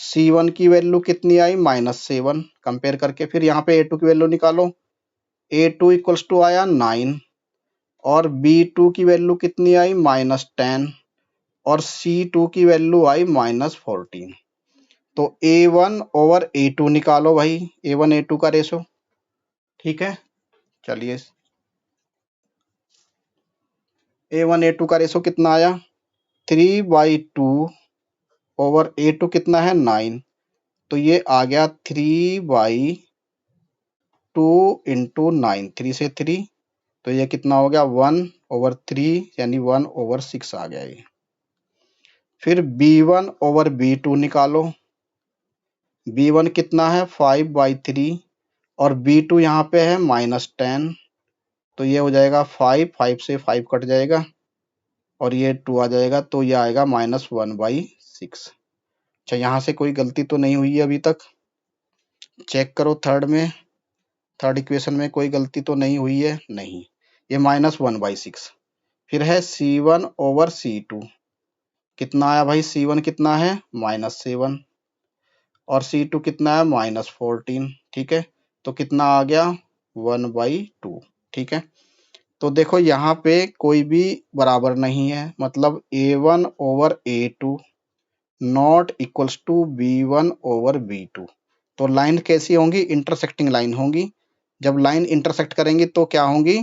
c1 की वैल्यू कितनी आई, -7। कंपेयर करके फिर यहाँ पे a2 की वैल्यू निकालो, a2 इक्वल्स टू आया 9, और b2 की वैल्यू कितनी आई, -10, और c2 की वैल्यू आई -14। तो a1 ओवर a2 निकालो भाई, a1 a2 का रेशो, ठीक है। चलिए a1 a2 का रेशो कितना आया, 3/2 ओवर a2 कितना है, 9, तो ये आ गया 3/2 इंटू 9, 3 से 3, तो ये कितना हो गया, 1/3, यानी 1/6 आ गया ये। फिर b1 ओवर b2 निकालो, b1 कितना है, 5/3, और b2 यहाँ पे है -10, तो ये हो जाएगा 5 से 5 कट जाएगा, और ये 2 आ जाएगा, तो ये आएगा -1/6। अच्छा, यहाँ से कोई गलती तो नहीं हुई है अभी तक, चेक करो थर्ड में, थर्ड इक्वेशन में कोई गलती तो नहीं हुई है, नहीं, ये -1/6। फिर है c1 ओवर c2, कितना आया भाई, c1 कितना है, -7, और c2 कितना है, -14, ठीक है। तो कितना आ गया, 1/2, ठीक है। तो देखो यहाँ पे कोई भी बराबर नहीं है, मतलब a1 over a2 not equals to b1 over b2। तो लाइन कैसी होंगी, इंटरसेक्टिंग लाइन होंगी। जब लाइन इंटरसेक्ट करेंगी तो क्या होंगी,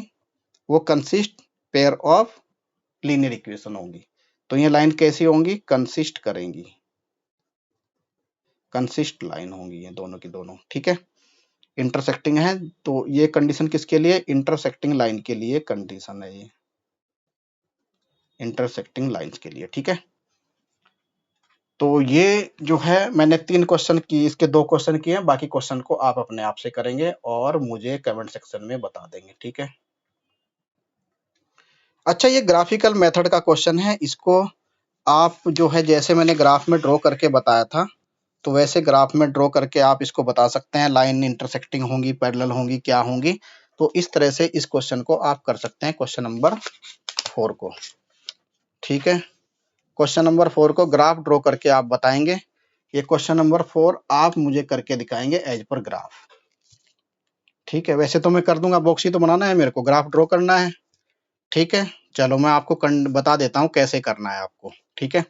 वो consist pair of linear equation होंगी। तो ये लाइन कैसी होंगी, कंसिस्ट करेंगी, कंसिस्ट लाइन होंगी ये दोनों की दोनों, ठीक है। इंटरसेक्टिंग है, तो ये कंडीशन किसके लिए, इंटरसेक्टिंग लाइन के लिए कंडीशन है ये, इंटरसेक्टिंग लाइंस के लिए, ठीक है। तो ये जो है मैंने 3 क्वेश्चन की, इसके 2 क्वेश्चन किए हैं, बाकी क्वेश्चन को आप अपने आप से करेंगे और मुझे कमेंट सेक्शन में बता देंगे, ठीक है। अच्छा, ये ग्राफिकल मेथड का क्वेश्चन है, इसको आप जो है जैसे मैंने ग्राफ में ड्रॉ करके बताया था, तो वैसे ग्राफ में ड्रॉ करके आप इसको बता सकते हैं, लाइन इंटरसेक्टिंग होंगी, पैरेलल होंगी, क्या होंगी। तो इस तरह से इस क्वेश्चन को आप कर सकते हैं, क्वेश्चन नंबर 4 को, ठीक है। क्वेश्चन नंबर 4 को ग्राफ ड्रॉ करके आप बताएंगे। ये क्वेश्चन नंबर 4 आप मुझे करके दिखाएंगे एज पर ग्राफ, ठीक है। वैसे तो मैं कर दूंगा, बॉक्स ही तो बनाना है मेरे को, ग्राफ ड्रॉ करना है, ठीक है। चलो मैं आपको बता देता हूँ कैसे करना है आपको, ठीक है।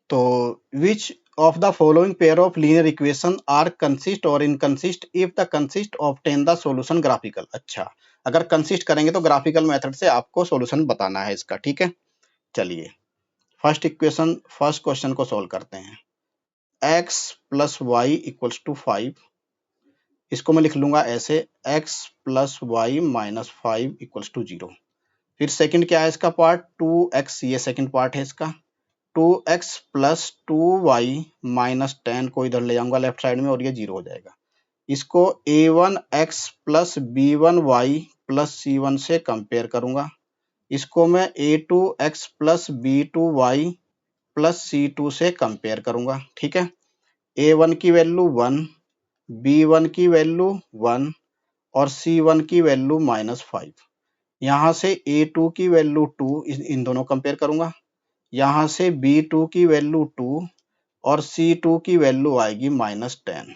तो which of the following pair of linear equation are consistent और inconsistent if the consistent obtain the solution graphical. अच्छा, अगर कंसिस्ट करेंगे तो ग्राफिकल मेथड से आपको सॉल्यूशन बताना है इसका, ठीक है। चलिए फर्स्ट इक्वेशन, फर्स्ट क्वेश्चन को सॉल्व करते हैं। x plus y equals to 5, इसको मैं लिख लूंगा ऐसे, x plus y minus 5 equals to 0। फिर सेकंड क्या है इसका पार्ट, 2x, ये सेकंड पार्ट है इसका, 2x प्लस 2y माइनस 10 को इधर ले जाऊंगा लेफ्ट साइड में, और ये 0 हो जाएगा। इसको a1x plus b1y plus c1 से कंपेयर करूंगा। इसको मैं a2x plus b2y plus c2 से कंपेयर करूंगा। ठीक है, a1 की वैल्यू 1, b1 की वैल्यू 1 और c1 की वैल्यू -5। यहाँ से a2 की वैल्यू 2, इन दोनों कंपेयर करूंगा। यहाँ से b2 की वैल्यू 2 और c2 की वैल्यू आएगी -10।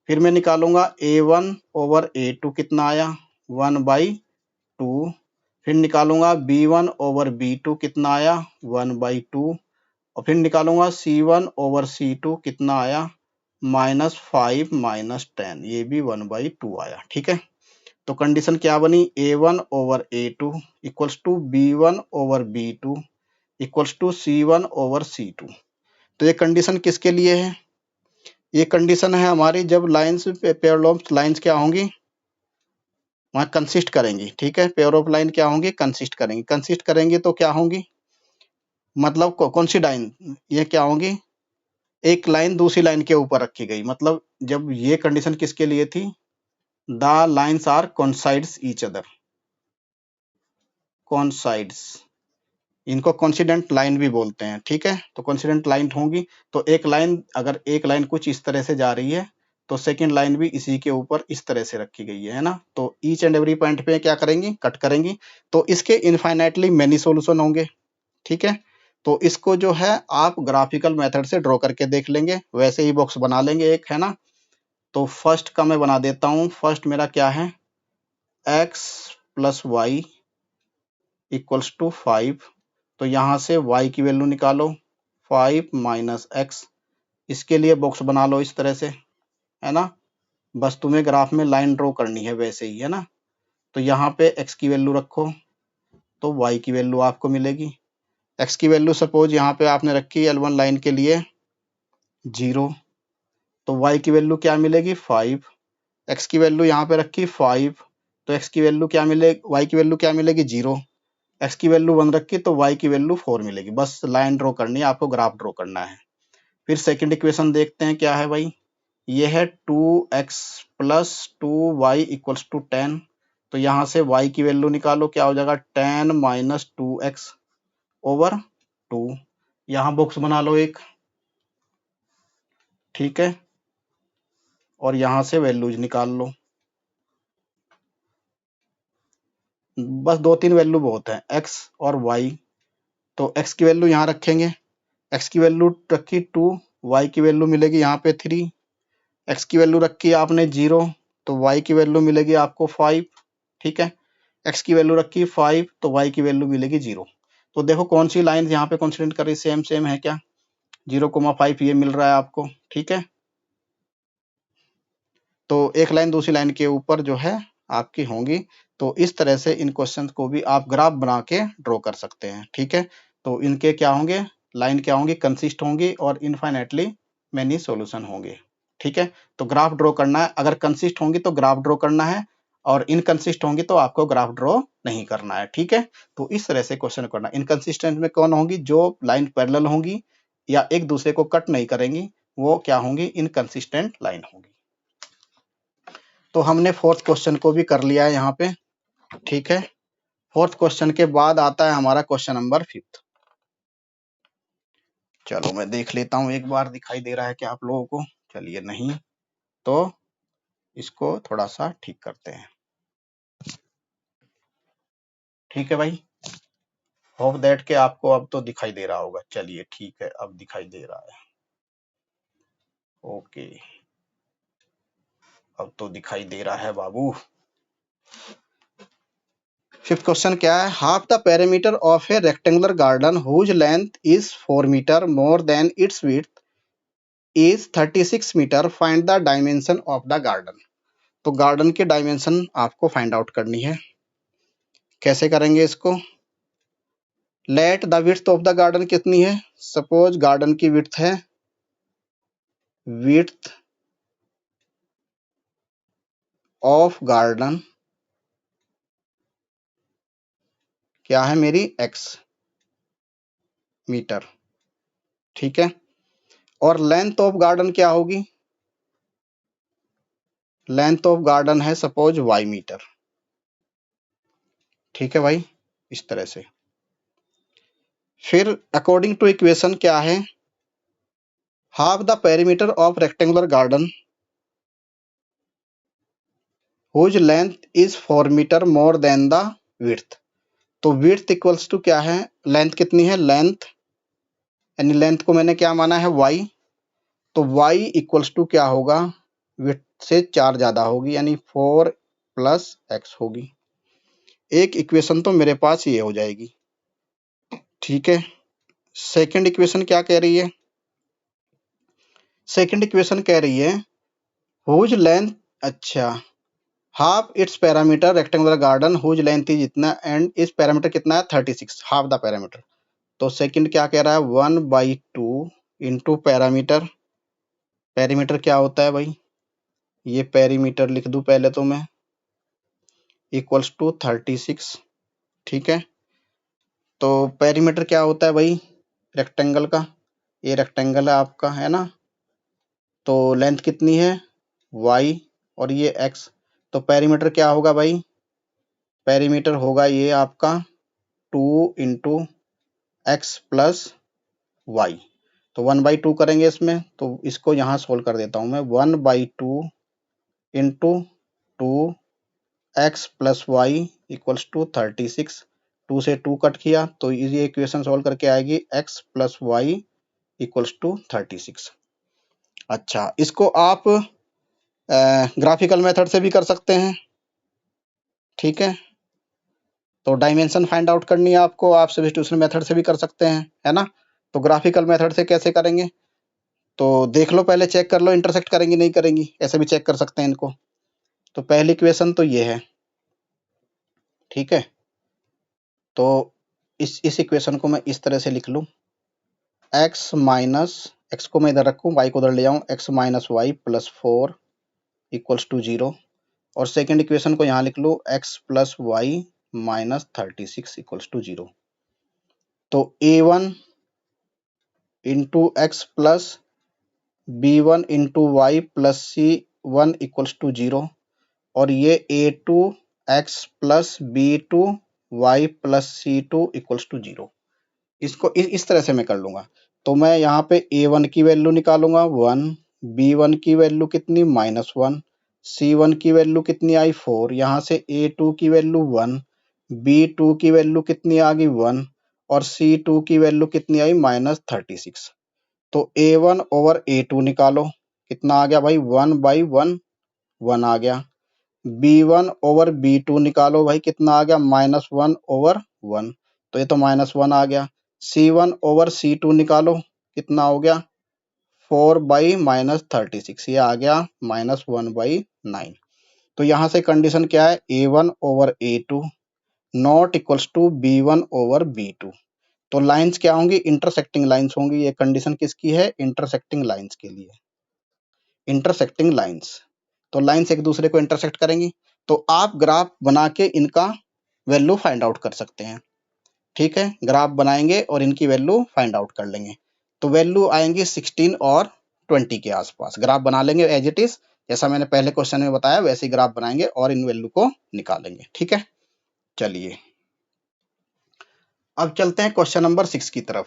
फिर मैं निकालूंगा a1 ओवर a2 कितना आया, 1/2। फिर निकालूंगा b1 ओवर b2 कितना आया, 1/2। और फिर निकालूंगा c1 ओवर c2 कितना आया, -5 -10, ये भी 1/2 आया। ठीक है, तो कंडीशन क्या बनी, a1 over a2 equals to b1 over b2 equals to c1 over c2। तो ये कंडीशन किसके लिए है, ये कंडीशन है हमारी जब लाइंस पेयर ऑफ लाइंस क्या होंगी, वहां कंसिस्ट करेंगी। ठीक है, पेयर ऑफ लाइन क्या होंगी, कंसिस्ट करेंगी। कंसिस्ट करेंगी तो क्या होंगी, मतलब कौन सी लाइन, ये क्या होंगी, एक लाइन दूसरी लाइन के ऊपर रखी गई। मतलब जब ये कंडीशन किसके लिए थी, the lines are coincides each other, coincides, इनको कोइंसिडेंट लाइन भी बोलते हैं। ठीक है, तो कोइंसिडेंट लाइन होंगी तो एक लाइन, अगर एक लाइन कुछ इस तरह से जा रही है तो सेकंड लाइन भी इसी के ऊपर इस तरह से रखी गई है ना। तो ईच एंड एवरी पॉइंट पे क्या करेंगी, कट करेंगी। तो इसके इनफाइनाइटली मेनी सॉल्यूशन होंगे। ठीक है, तो इसको जो है आप ग्राफिकल मेथड से ड्रॉ करके देख लेंगे, वैसे ही बॉक्स बना लेंगे एक, है ना। तो फर्स्ट का मैं बना देता हूं। फर्स्ट मेरा क्या है, x plus y equals to 5। तो यहां से y की वैल्यू निकालो, 5 माइनस एक्स। इसके लिए बॉक्स बना लो इस तरह से, है ना। बस तुम्हें ग्राफ में लाइन ड्रॉ करनी है वैसे ही, है ना। तो यहाँ पे x की वैल्यू रखो तो y की वैल्यू आपको मिलेगी। x की वैल्यू सपोज यहाँ पे आपने रखी L1 लाइन के लिए 0, तो y की वैल्यू क्या मिलेगी, 5। x की वैल्यू यहाँ पे रखी 5, तो x की वैल्यू क्या मिले, y की वैल्यू क्या मिलेगी, 0। x की वैल्यू 1 रखी तो y की वैल्यू 4 मिलेगी। बस लाइन ड्रॉ करनी है आपको, ग्राफ ड्रॉ करना है। फिर सेकंड इक्वेशन देखते हैं क्या है भाई, ये है 2x plus 2y equals to 10। तो यहाँ से y की वैल्यू निकालो, क्या हो जाएगा, 10 माइनस 2x ओवर 2। यहाँ बॉक्स बना लो एक। ठीक है, और यहाँ से वैल्यूज निकाल लो। बस 2-3 वैल्यू बहुत है, x और y। तो x की वैल्यू यहाँ रखेंगे, x की वैल्यू रखी 2, y की वैल्यू मिलेगी यहाँ पे 3। x की वैल्यू रखी आपने 0, तो y की वैल्यू मिलेगी आपको 5। ठीक है, x की वैल्यू रखी 5 तो y की वैल्यू मिलेगी 0। तो देखो कौन सी लाइन यहाँ पे कंसीडर कर रही, सेम सेम है क्या, 0,5 ये मिल रहा है आपको। ठीक है, तो एक लाइन दूसरी लाइन के ऊपर जो है आपकी होंगी। तो इस तरह से इन क्वेश्चंस को भी आप ग्राफ बना के ड्रॉ कर सकते हैं। ठीक है, तो इनके क्या होंगे, लाइन क्या होंगी, कंसिस्ट होंगी और इनफाइनाइटली मेनी सॉल्यूशन होंगे। ठीक है, तो ग्राफ ड्रॉ करना है, अगर कंसिस्ट होंगी तो ग्राफ ड्रॉ करना है और इनकंसिस्ट होंगी तो आपको ग्राफ ड्रॉ नहीं करना है। ठीक है, तो इस तरह से क्वेश्चन करना। इनकंसिस्टेंट में कौन होंगी, जो लाइन पैरेलल होंगी या एक दूसरे को कट नहीं करेंगी, वो क्या होंगी, इनकंसिस्टेंट लाइन होंगी। तो हमने फोर्थ क्वेश्चन को भी कर लिया है यहाँ पे। ठीक है, फोर्थ क्वेश्चन के बाद आता है हमारा क्वेश्चन नंबर 5। चलो मैं देख लेता हूँ एक बार, दिखाई दे रहा है क्या आप लोगों को, चलिए नहीं तो इसको थोड़ा सा ठीक करते हैं। ठीक है भाई, होप दैट के आपको अब तो दिखाई दे रहा होगा। चलिए ठीक है, अब दिखाई दे रहा है, ओके, अब तो दिखाई दे रहा है बाबू। फिफ्थ क्वेश्चन क्या है, half the perimeter of a rectangular garden whose length is 4 metre more than its width is 36 metre, find the dimension of the garden. तो गार्डन के डायमेंशन आपको फाइंड आउट करनी है। कैसे करेंगे इसको, let the width of the garden कितनी है, सपोज गार्डन की विड्थ है, विड्थ ऑफ गार्डन क्या है मेरी, x मीटर। ठीक है, और लेंथ ऑफ गार्डन क्या होगी, लेंथ ऑफ गार्डन है सपोज y मीटर। ठीक है भाई, इस तरह से। फिर अकॉर्डिंग टू इक्वेशन क्या है, half the perimeter of rectangular garden whose length is 4 metre more than the width. तो विड्थ इक्वल्स टू क्या है, लेंथ कितनी है, लेंथ यानी लेंथ को मैंने क्या माना है y, तो y इक्वल्स टू क्या होगा, विड्थ से 4 ज्यादा होगी यानी 4 प्लस x होगी। एक इक्वेशन तो मेरे पास ये हो जाएगी। ठीक है, सेकंड इक्वेशन क्या कह रही है, सेकंड इक्वेशन कह रही है हुज लेंथ, अच्छा, half its parameter rectangular garden whose length is इतना एंड इस पैरामीटर कितना है 36, हाफ द पैरामीटर। तो सेकंड क्या कह रहा है 1/2 इंटू पैरामीटर, पेरीमीटर क्या होता है भाई, ये पेरीमीटर लिख दूं पहले तो मैं, इक्वल्स टू 36। ठीक है, तो पेरीमीटर क्या होता है भाई रेक्टेंगल का, ये रेक्टेंगल है आपका, है ना, तो लेंथ कितनी है y और ये x, तो पेरीमीटर क्या होगा भाई, पेरीमीटर होगा ये आपका 2 इंटू एक्स प्लस वाई। तो 1/2 करेंगे इसमें, तो इसको यहाँ सोल्व कर देता हूँ मैं, 1/2 into 2x plus y equals to 36। 2 से 2 कट किया तो ये इक्वेशन सोल्व करके आएगी x plus y equals to 36। अच्छा, इसको आप ग्राफिकल मेथड से भी कर सकते हैं। ठीक है, तो डायमेंशन फाइंड आउट करनी है आपको, आप सब्स्टिट्यूशन मेथड से भी कर सकते हैं, है ना। तो ग्राफिकल मेथड से कैसे करेंगे, तो देख लो पहले, चेक कर लो इंटरसेक्ट करेंगी नहीं करेंगी, ऐसे भी चेक कर सकते हैं इनको। तो पहली इक्वेशन तो ये है, ठीक है, तो इस इक्वेशन को मैं इस तरह से लिख लूँ, x माइनस, एक्स को मैं इधर रखूँ, y को उधर ले जाऊँ, x minus y plus 4 equals to 0। और सेकेंड इक्वेशन को यहाँ लिख लूँ, x plus y minus 36 equals to 0। तो a1 into x plus b1 into y plus c1 equals to 0, और ये a2 x plus b2 y plus c2 equals to 0। इसको इस तरह से मैं कर लूंगा। तो मैं यहाँ पे a1 की वैल्यू निकालूंगा 1, b1 की वैल्यू कितनी -1, c1 की वैल्यू कितनी आई 4, यहाँ से a2 की वैल्यू 1, b2 की वैल्यू कितनी आ गई 1, और c2 की वैल्यू कितनी आई -36। तो a1 ओवर a2 निकालो, कितना आ गया भाई 1/1, 1 आ गया। b1 ओवर b2 निकालो भाई, कितना आ गया -1 ओवर 1, तो ये तो -1 आ गया। c1 ओवर c2 निकालो, कितना हो गया 4/-36, ये आ गया -1/9। तो यहाँ से कंडीशन क्या है, a1 over a2 not equals to b1 over b2। तो लाइंस क्या होंगी, इंटरसेक्टिंग लाइंस होंगी। ये कंडीशन किसकी है, इंटरसेक्टिंग लाइंस के लिए, इंटरसेक्टिंग लाइंस। तो लाइंस एक दूसरे को इंटरसेक्ट करेंगी, तो आप ग्राफ बना के इनका वैल्यू फाइंड आउट कर सकते हैं। ठीक है, ग्राफ बनाएंगे और इनकी वैल्यू फाइंड आउट कर लेंगे। तो वैल्यू आएंगी 16 और 20 के आसपास। ग्राफ बना लेंगे एज इट इज, जैसा मैंने पहले क्वेश्चन में बताया वैसे ही ग्राफ बनाएंगे और इन वैल्यू को निकालेंगे। ठीक है, चलिए अब चलते हैं क्वेश्चन नंबर 6 की तरफ।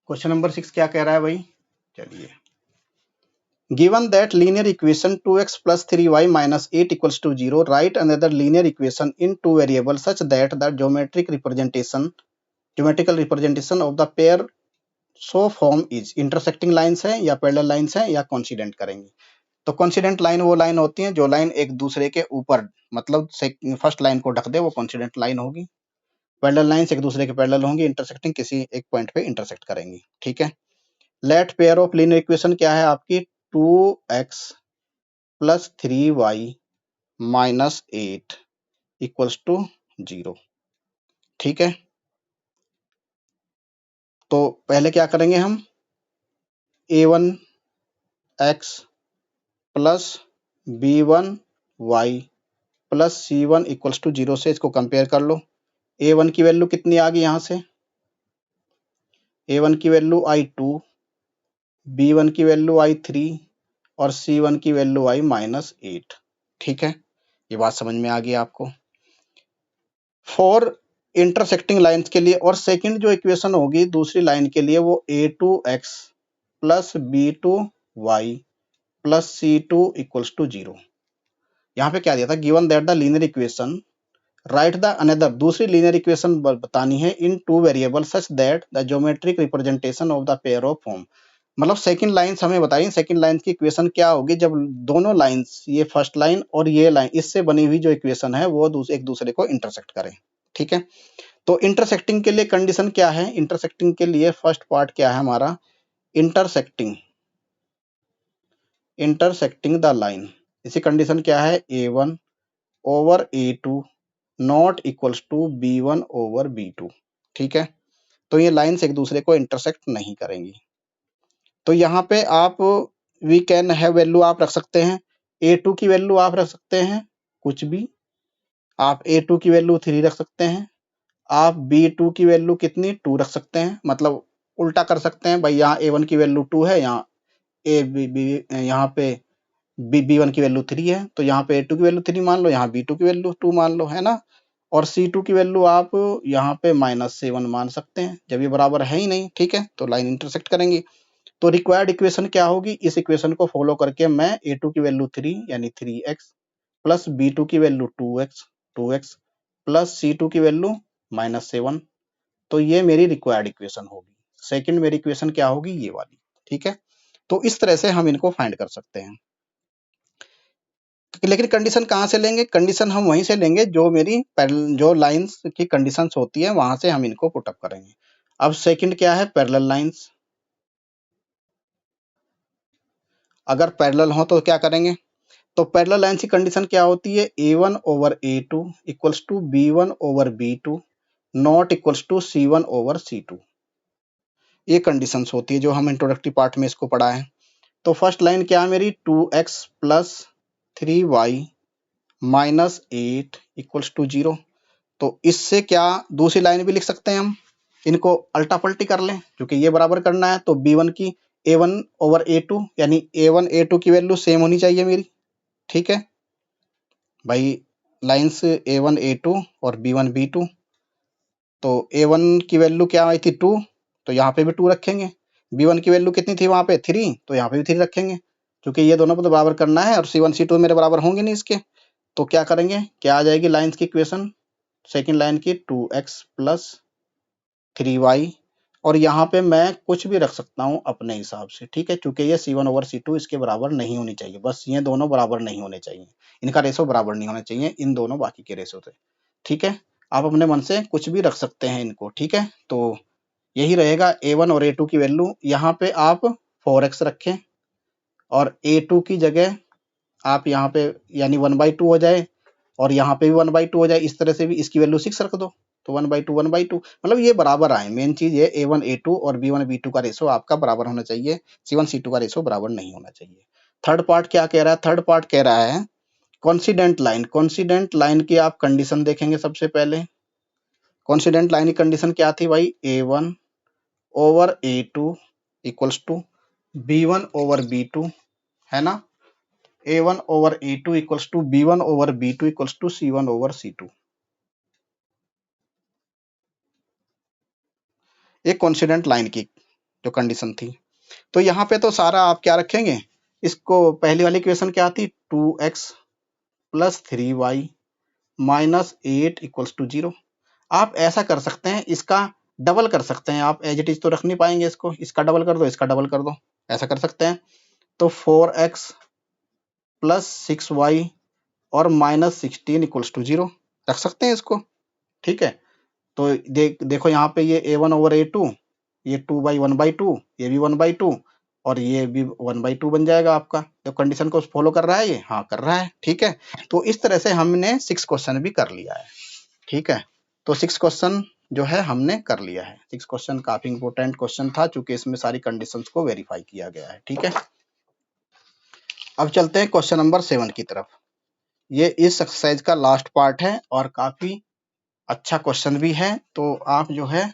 क्वेश्चन नंबर 6 क्या कह रहा है भाई, चलिए, given that linear equation 2x plus 3y minus 8 equals to 0, write another linear equation in two variables such that the geometrical representation of the pair so form is intersecting lines है या parallel lines है या coincident करेंगे। तो coincident line वो line होती है जो लाइन एक दूसरे के ऊपर, मतलब फर्स्ट लाइन को ढक दे, वो coincident line होगी। पैरेलल लाइंस एक दूसरे के पैरेलल होंगी, इंटरसेक्टिंग किसी एक पॉइंट पे इंटरसेक्ट करेंगी। ठीक है, let pair of linear equation क्या है आपकी, 2x plus 3y minus 8 equals to 0। ठीक है, तो पहले क्या करेंगे हम, a1x plus b1y plus c1 equals to 0 से इसको कंपेयर कर लो। a1 की वैल्यू कितनी आ गई, यहाँ से a1 की वैल्यू आई 2, b1 की वैल्यू आई 3 और c1 की वैल्यू आई -8। ठीक है, ये बात समझ में आ गई आपको। फॉर इंटरसेक्टिंग लाइन्स के लिए, और सेकंड जो इक्वेशन होगी दूसरी लाइन के लिए वो a2x plus b2y plus c2 equals to 0। यहाँ पे क्या दिया था, given that the linear equation, write the another, दूसरी लीनियर इक्वेशन बतानी है in two variable such that the geometric representation of the pair of form. मतलब सेकंड लाइन्स हमें बताइए, सेकंड लाइन की इक्वेशन क्या होगी जब दोनों लाइन्स, ये फर्स्ट लाइन और ये लाइन, इससे बनी हुई जो इक्वेशन है वो एक दूसरे को इंटरसेक्ट करें। ठीक है, तो इंटरसेक्टिंग के लिए कंडीशन क्या है, इंटरसेक्टिंग के लिए फर्स्ट पार्ट क्या है हमारा, इंटरसेक्टिंग इंटरसेक्टिंग द लाइन, इसी कंडीशन क्या है, a1 over a2 not equals to b1 over b2। ठीक है, तो ये लाइन्स एक दूसरे को इंटरसेक्ट नहीं करेंगी। तो यहाँ पे आप वी कैन हैव वैल्यू आप रख सकते हैं, a2 की वैल्यू आप रख सकते हैं कुछ भी, आप a2 की वैल्यू 3 रख सकते हैं, आप b2 की वैल्यू कितनी 2 रख सकते हैं, मतलब उल्टा कर सकते हैं भाई, यहाँ a1 की वैल्यू 2 है, यहाँ ए बी बी यहाँ पे b1 की वैल्यू 3 है, तो यहाँ पे a2 की वैल्यू 3 मान लो, यहाँ b2 की वैल्यू 2 मान लो, है ना। और c2 की वैल्यू आप यहाँ पे -7 मान सकते हैं, जब ये बराबर है ही नहीं। ठीक है, तो लाइन इंटरसेक्ट करेंगी। तो रिक्वायर्ड इक्वेशन क्या होगी, इस इक्वेशन को फॉलो करके मैं a2 की वैल्यू 3 यानी 3x प्लस b2 की वैल्यू 2x प्लस c2 की वैल्यू -7, तो ये मेरी रिक्वायर्ड इक्वेशन होगी। सेकंड मेरी इक्वेशन क्या होगी, ये वाली। ठीक है, तो इस तरह से हम इनको फाइंड कर सकते हैं। लेकिन कंडीशन कहाँ से लेंगे, कंडीशन हम वहीं से लेंगे जो मेरी जो लाइंस की कंडीशंस होती है वहां से हम इनको पुट अप करेंगे। अब सेकंड क्या है, पैरेलल लाइंस। अगर पैरेलल हो तो क्या करेंगे, तो पैरेलल लाइन की कंडीशन क्या होती है, a1 over a2 equals to b1 over b2 not equals to c1 over c2। ये कंडीशंस होती है जो हम इंट्रोडक्टरी पार्ट में इसको पढ़ा है। तो फर्स्ट लाइन क्या है मेरी, 2x plus 3y minus 8 equals to 0। तो इससे क्या दूसरी लाइन भी लिख सकते हैं हम, इनको अल्टा पल्टी कर लें, क्योंकि ये बराबर करना है। तो b1 की a1 ओवर a2 यानी a1 a2 की वैल्यू सेम होनी चाहिए मेरी। ठीक है भाई, लाइन्स a1 a2 और b1 b2, तो a1 की वैल्यू क्या आई थी 2, तो यहाँ पे भी 2 रखेंगे। b1 की वैल्यू कितनी थी वहां पे 3, तो यहाँ पे भी 3 रखेंगे, क्योंकि ये दोनों को तो बराबर करना है और c1 c2 मेरे बराबर होंगे नहीं इसके। तो क्या करेंगे, क्या आ जाएगी लाइन्स की इक्वेशन, सेकेंड लाइन की 2x प्लस 3y, और यहाँ पे मैं कुछ भी रख सकता हूँ अपने हिसाब से। ठीक है, चूंकि ये c1 ओवर c2 इसके बराबर नहीं होनी चाहिए, बस ये दोनों बराबर नहीं होने चाहिए, इनका रेशो बराबर नहीं होना चाहिए इन दोनों बाकी के रेशो से। ठीक है, आप अपने मन से कुछ भी रख सकते हैं इनको। ठीक है, तो यही रहेगा a1 और a2 की वैल्यू, यहाँ पे आप 4x रखें और a2 की जगह आप यहाँ पे यानी 1/2 हो जाए, और यहाँ पे भी 1/2 हो जाए, इस तरह से भी इसकी वैल्यू 6 रख दो, तो 1/2 मतलब ये बराबर आए। मेन चीज ये a1 a2 और b1 b2 का रेशो आपका बराबर होना चाहिए, c1 c2 का रेशो बराबर नहीं होना चाहिए। थर्ड पार्ट क्या कह रहा है, थर्ड पार्ट कह रहा है कॉन्सिडेंट लाइन। कॉन्सिडेंट लाइन की आप कंडीशन देखेंगे सबसे पहले। कॉन्सिडेंट लाइन की कंडीशन क्या थी भाई, a1 over a2 equals to b1 over b2, है ना। a1 over a2 equals to b1 over b2 equals to c1 over c2। ये कॉन्सिडेंट लाइन की जो कंडीशन थी। तो यहाँ पे तो सारा आप क्या रखेंगे, इसको पहली वाली इक्वेशन क्या थी, 2x plus 3y minus 8 equals to 0। आप ऐसा कर सकते हैं, इसका डबल कर सकते हैं आप, एज इट इज तो रख नहीं पाएंगे इसको, इसका डबल कर दो, इसका डबल कर दो, ऐसा कर सकते हैं। तो 4x प्लस 6y और माइनस 16 इक्वल्स टू 0 रख सकते हैं इसको। ठीक है, तो देखो यहाँ पे ये a1 ओवर a2, ये 2/1/2, ये भी 1/2 और ये भी 1/2 बन जाएगा आपका। तो कंडीशन को फॉलो कर रहा है ये, हाँ कर रहा है। ठीक है, तो इस तरह से हमने 6 क्वेश्चन भी कर लिया है। ठीक है, तो 6 क्वेश्चन जो है हमने कर लिया है। 6 क्वेश्चन काफी इंपॉर्टेंट क्वेश्चन था, चूंकि इसमें सारी कंडीशंस को वेरीफाई किया गया है। ठीक है, अब चलते हैं क्वेश्चन नंबर 7 की तरफ। ये इस एक्सरसाइज का लास्ट पार्ट है और काफी अच्छा क्वेश्चन भी है, तो आप जो है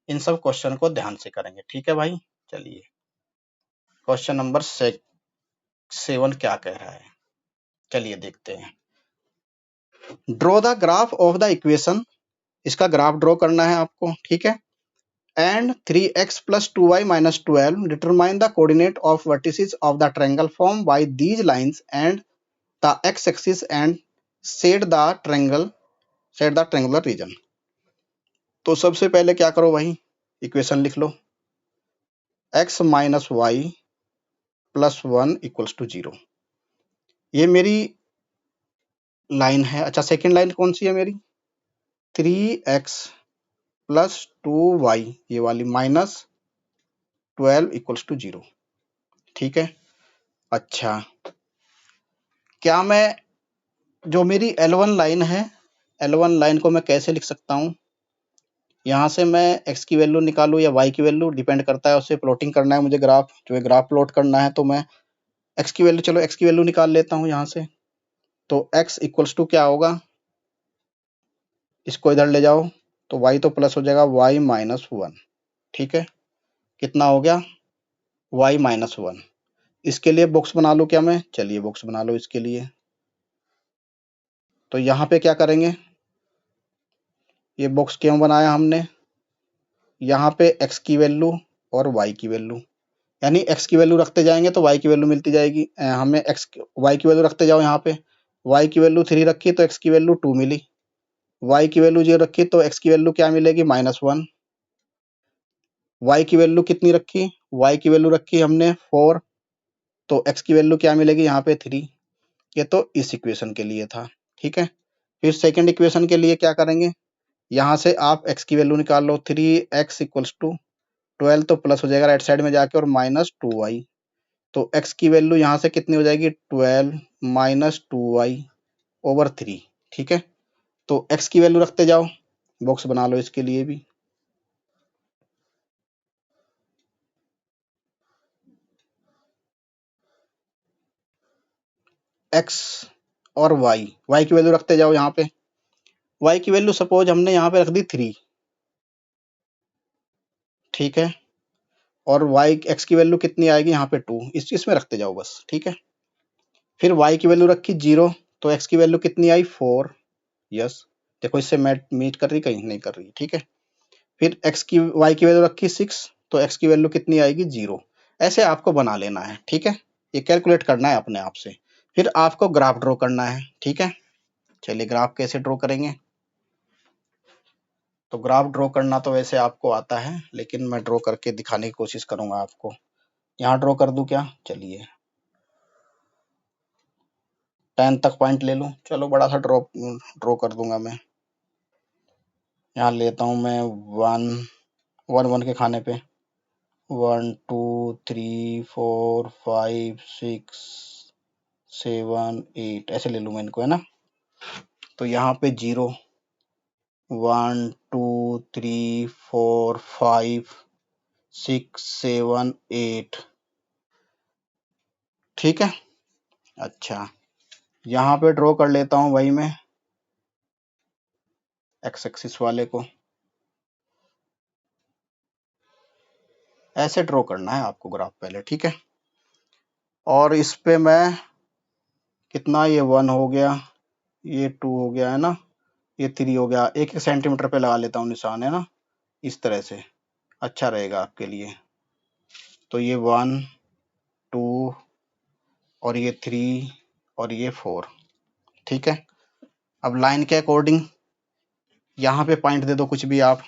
इन सब क्वेश्चन को ध्यान से करेंगे। ठीक है भाई, चलिए क्वेश्चन नंबर 7 क्या कह रहा है, चलिए देखते हैं। Draw the graph of the equation इसका ग्राफ ड्रॉ करना है आपको, ठीक है। And 3x plus 2y minus 12 determine the coordinate of vertices of the triangle formed by these lines and the x-axis and set the triangular region। तो सबसे पहले क्या करो भाई, इक्वेशन लिख लो, x minus y plus 1 equals to 0। ये मेरी line है। अच्छा, सेकेंड लाइन कौन सी है मेरी, 3x प्लस 2y, ये वाली, माइनस 12 इक्वल्स टू 0, ठीक है। अच्छा, क्या मैं जो मेरी L1 लाइन है, L1 लाइन को मैं कैसे लिख सकता हूँ, यहाँ से मैं x की वैल्यू निकालूँ या y की वैल्यू, डिपेंड करता है, उससे प्लॉटिंग करना है मुझे ग्राफ, जो है ग्राफ प्लॉट करना है, तो मैं x की वैल्यू, चलो x की वैल्यू निकाल लेता हूँ यहाँ से। तो x इक्वल्स टू क्या होगा, इसको इधर ले जाओ तो y तो प्लस हो जाएगा y माइनस 1, ठीक है। कितना हो गया, y माइनस 1। इसके लिए बॉक्स बना लूँ क्या मैं, चलिए बॉक्स बना लो इसके लिए। तो यहाँ पे क्या करेंगे, ये बॉक्स क्यों बनाया हमने, यहाँ पे x की वैल्यू और y की वैल्यू, यानी x की वैल्यू रखते जाएंगे तो y की वैल्यू मिलती जाएगी। हमें y की वैल्यू रखते जाओ, यहाँ पे y की वैल्यू 3 रखी तो x की वैल्यू 2 मिली, y की वैल्यू 0 रखी तो x की वैल्यू क्या मिलेगी, -1। y की वैल्यू कितनी रखी, y की वैल्यू रखी हमने 4, तो x की वैल्यू क्या मिलेगी यहाँ पे 3। ये तो इस इक्वेशन के लिए था, ठीक है। फिर सेकंड इक्वेशन के लिए क्या करेंगे, यहाँ से आप x की वैल्यू निकाल लो, 3x इक्वल्स टू 12, तो प्लस हो जाएगा राइट साइड में जाके, और -2y। तो x की वैल्यू यहाँ से कितनी हो जाएगी, 12 माइनस 2y ओवर 3, ठीक है। तो x की वैल्यू रखते जाओ, बॉक्स बना लो इसके लिए भी। x और y की वैल्यू रखते जाओ यहाँ पे। y की वैल्यू सपोज हमने यहाँ पे रख दी 3, ठीक है। और x की वैल्यू कितनी आएगी यहाँ पे 2, इसमें रखते जाओ बस, ठीक है। फिर y की वैल्यू रखी 0, तो x की वैल्यू कितनी आई 4, यस। देखो इससे मीट कर रही, कहीं नहीं कर रही, ठीक है। फिर y की वैल्यू रखी 6, तो x की वैल्यू कितनी आएगी 0। ऐसे आपको बना लेना है, ठीक है। ये कैलकुलेट करना है अपने आप से। फिर आपको ग्राफ ड्रॉ करना है, ठीक है। चलिए ग्राफ कैसे ड्रॉ करेंगे, तो ग्राफ ड्रॉ करना तो वैसे आपको आता है, लेकिन मैं ड्रॉ करके दिखाने की कोशिश करूंगा आपको। यहाँ ड्रॉ कर दूं क्या, चलिए 10 तक पॉइंट ले लूं, चलो बड़ा सा ड्रॉ कर दूंगा मैं। यहाँ लेता हूँ मैं 1 के खाने पे 1 2 3 4 5 6 7 8 ऐसे ले लूँ मैं इनको, है ना। तो यहाँ पे 0 1 2 3 4 5 6 7 8, ठीक है। अच्छा, यहाँ पे ड्रॉ कर लेता हूँ भाई मैं एक्स एक्सिस वाले को, ऐसे ड्रॉ करना है आपको ग्राफ पहले, ठीक है। और इस पे मैं कितना, ये 1 हो गया, ये 2 हो गया, है ना, ये 3 हो गया, 1 सेंटीमीटर पे लगा लेता हूँ निशान, है ना, इस तरह से अच्छा रहेगा आपके लिए। तो ये 1 2 और ये 3 और ये 4, ठीक है। अब लाइन के अकॉर्डिंग यहाँ पे पॉइंट दे दो कुछ भी आप।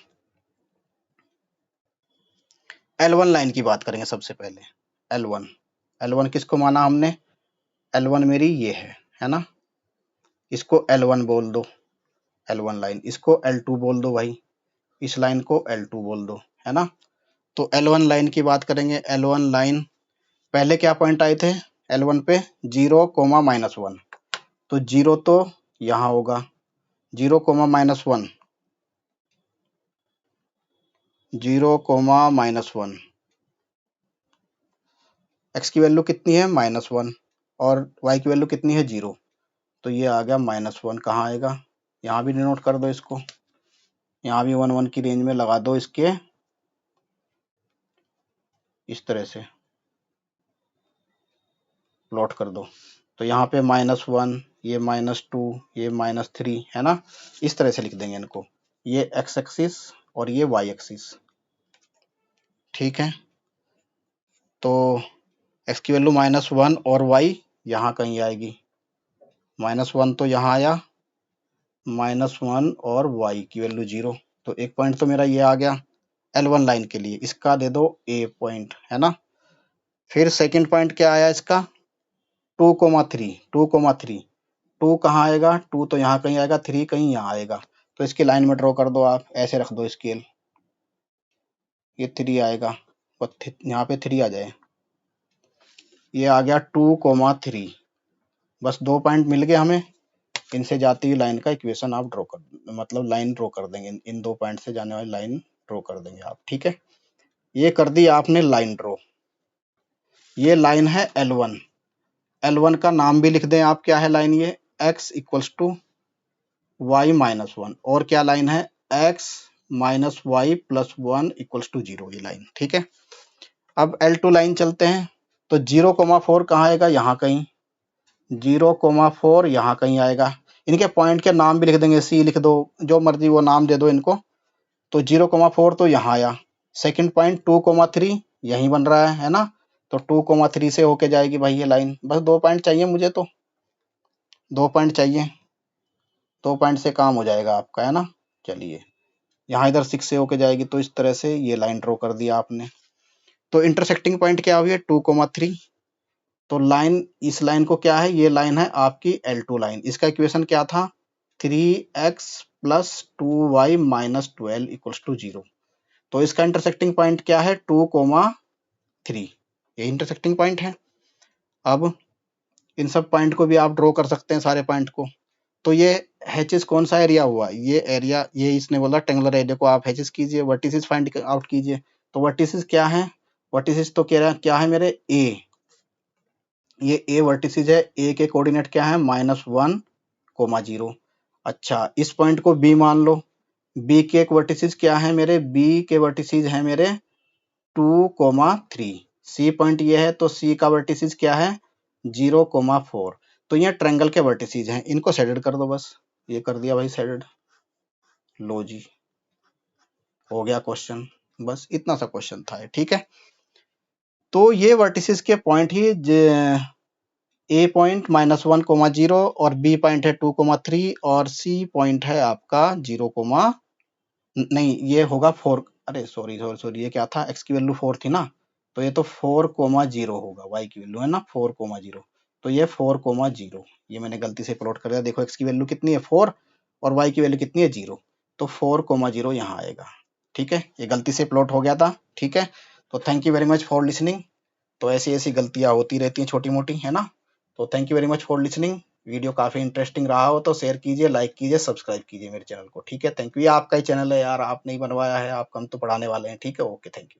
L1 लाइन की बात करेंगे सबसे पहले। L1 किसको माना हमने, L1 मेरी ये है ना, इसको L1 बोल दो, L1 लाइन, इसको L2 बोल दो भाई, इस लाइन को L2 बोल दो, है ना। तो L1 लाइन की बात करेंगे। L1 लाइन पहले क्या पॉइंट आए थे L1 पे, 0, -1, तो 0 तो यहाँ होगा, 0, -1, 0, -1, x की वैल्यू कितनी है -1, और y की वैल्यू कितनी है 0, तो ये आ गया -1। कहाँ आएगा, यहाँ भी डिनोट कर दो इसको, यहाँ भी 1 1 की रेंज में लगा दो इसके, इस तरह से प्लॉट कर दो। तो यहाँ पे -1, ये -2, ये -3, है ना, इस तरह से लिख देंगे इनको। ये एक्स एक्सिस और ये वाई एक्सिस, ठीक है। तो एक्स की वैल्यू -1 और वाई यहाँ कहीं आएगी, -1 तो यहाँ आया, -1 और वाई की वैल्यू 0। तो एक पॉइंट तो मेरा ये आ गया L1 लाइन के लिए, इसका दे दो ए पॉइंट, है ना। फिर सेकंड पॉइंट क्या आया इसका, 2,3, 2,3, 2 कहाँ आएगा, 2 तो यहाँ कहीं आएगा, 3 कहीं यहाँ आएगा। तो इसकी लाइन में ड्रॉ कर दो आप, ऐसे रख दो स्केल, ये 3 आएगा और यहाँ पे 3 आ जाए, ये आ गया 2,3। बस 2 पॉइंट मिल गए हमें, इनसे जाती हुई लाइन का इक्वेशन आप ड्रॉ कर, मतलब लाइन ड्रॉ कर देंगे, इन 2 पॉइंट से जाने वाली लाइन ड्रॉ कर देंगे आप, ठीक है। ये कर दी आपने लाइन ड्रॉ। ये लाइन है L1, L1 का नाम भी लिख दें आप, क्या है लाइन ये, x इक्वल्स टू y -1, और क्या लाइन है, x -y + 1 इक्वल्स टू 0, ये लाइन, ठीक है। अब L2 लाइन चलते हैं, तो 0,4 कहाँ आएगा, यहाँ कहीं, 0,4 यहाँ कहीं आएगा। इनके पॉइंट के नाम भी लिख देंगे, सी लिख दो, जो मर्जी वो नाम दे दो इनको। तो 0,4 तो यहाँ आया, सेकंड पॉइंट 2,3 यहीं बन रहा है ना। तो 2,3 से होके जाएगी भाई ये लाइन। बस 2 पॉइंट चाहिए मुझे, तो 2 पॉइंट चाहिए, 2 पॉइंट से काम हो जाएगा आपका, है ना। चलिए, यहाँ इधर 6 से होके जाएगी, तो इस तरह से ये लाइन ड्रॉ कर दिया आपने। तो इंटरसेक्टिंग पॉइंट क्या हुई है, 2,3। तो लाइन, इस लाइन को क्या है, ये लाइन है आपकी L2 लाइन। इसका इक्वेशन क्या था, 3x + 2y - 12 इक्वल्स टू 0। तो इसका इंटरसेक्टिंग पॉइंट क्या है, 2,3, ये इंटरसेक्टिंग पॉइंट है। अब इन सब पॉइंट को भी आप ड्रॉ कर सकते हैं, सारे पॉइंट को। तो ये हैचेस कौन सा एरिया हुआ, ये एरिया, ये इसने बोला टेंगुलर एरिया को आप हैचेस कीजिए, वर्टिसेस फाइंड आउट कीजिए। तो वर्टिसेस क्या है, वर्टिसेस तो क्या है मेरे ए, ये ए वर्टिसेस है, ए के कोऑर्डिनेट क्या है, -1, 0। अच्छा, इस पॉइंट को बी मान लो, बी के एक वर्टिसेस क्या है मेरे, बी के वर्टिसेस है मेरे 2,3। सी पॉइंट ये है, तो सी का वर्टिसेस क्या है, 0,4। तो ये ट्रायंगल के वर्टिसेस हैं, इनको शेडेड कर दो बस। ये कर दिया भाई शेडेड, लो जी, हो गया क्वेश्चन। बस इतना सा क्वेश्चन था, ठीक है। तो ये वर्टिसेस के पॉइंट ही, ए पॉइंट -1, 0 और बी पॉइंट है 2,3 और सी पॉइंट है आपका 0, नहीं ये होगा 4, अरे सॉरी सॉरी सॉरी, ये क्या था, एक्स की वैल्यू 4 थी ना, तो ये तो 4,0 होगा, वाई की वैल्यू है ना 4,0। तो ये 4,0, ये मैंने गलती से प्लॉट कर दिया। देखो एक्स की वैल्यू कितनी है 4 और वाई की वैल्यू कितनी है 0, तो 4,0 यहाँ आएगा, ठीक है। ये गलती से प्लॉट हो गया था, ठीक है। तो thank you very much for listening. तो ऐसी ऐसी गलतियां होती रहती हैं छोटी मोटी, है ना। तो thank you very much for listening. Video काफी इंटरेस्टिंग रहा हो तो शेयर कीजिए, लाइक कीजिए, सब्सक्राइब कीजिए मेरे चैनल को, ठीक है। थैंक यू, ये आपका ही चैनल है यार, आपने ही बनवाया है, आप हम तो पढ़ाने वाले हैं, ठीक है। Okay, thank you.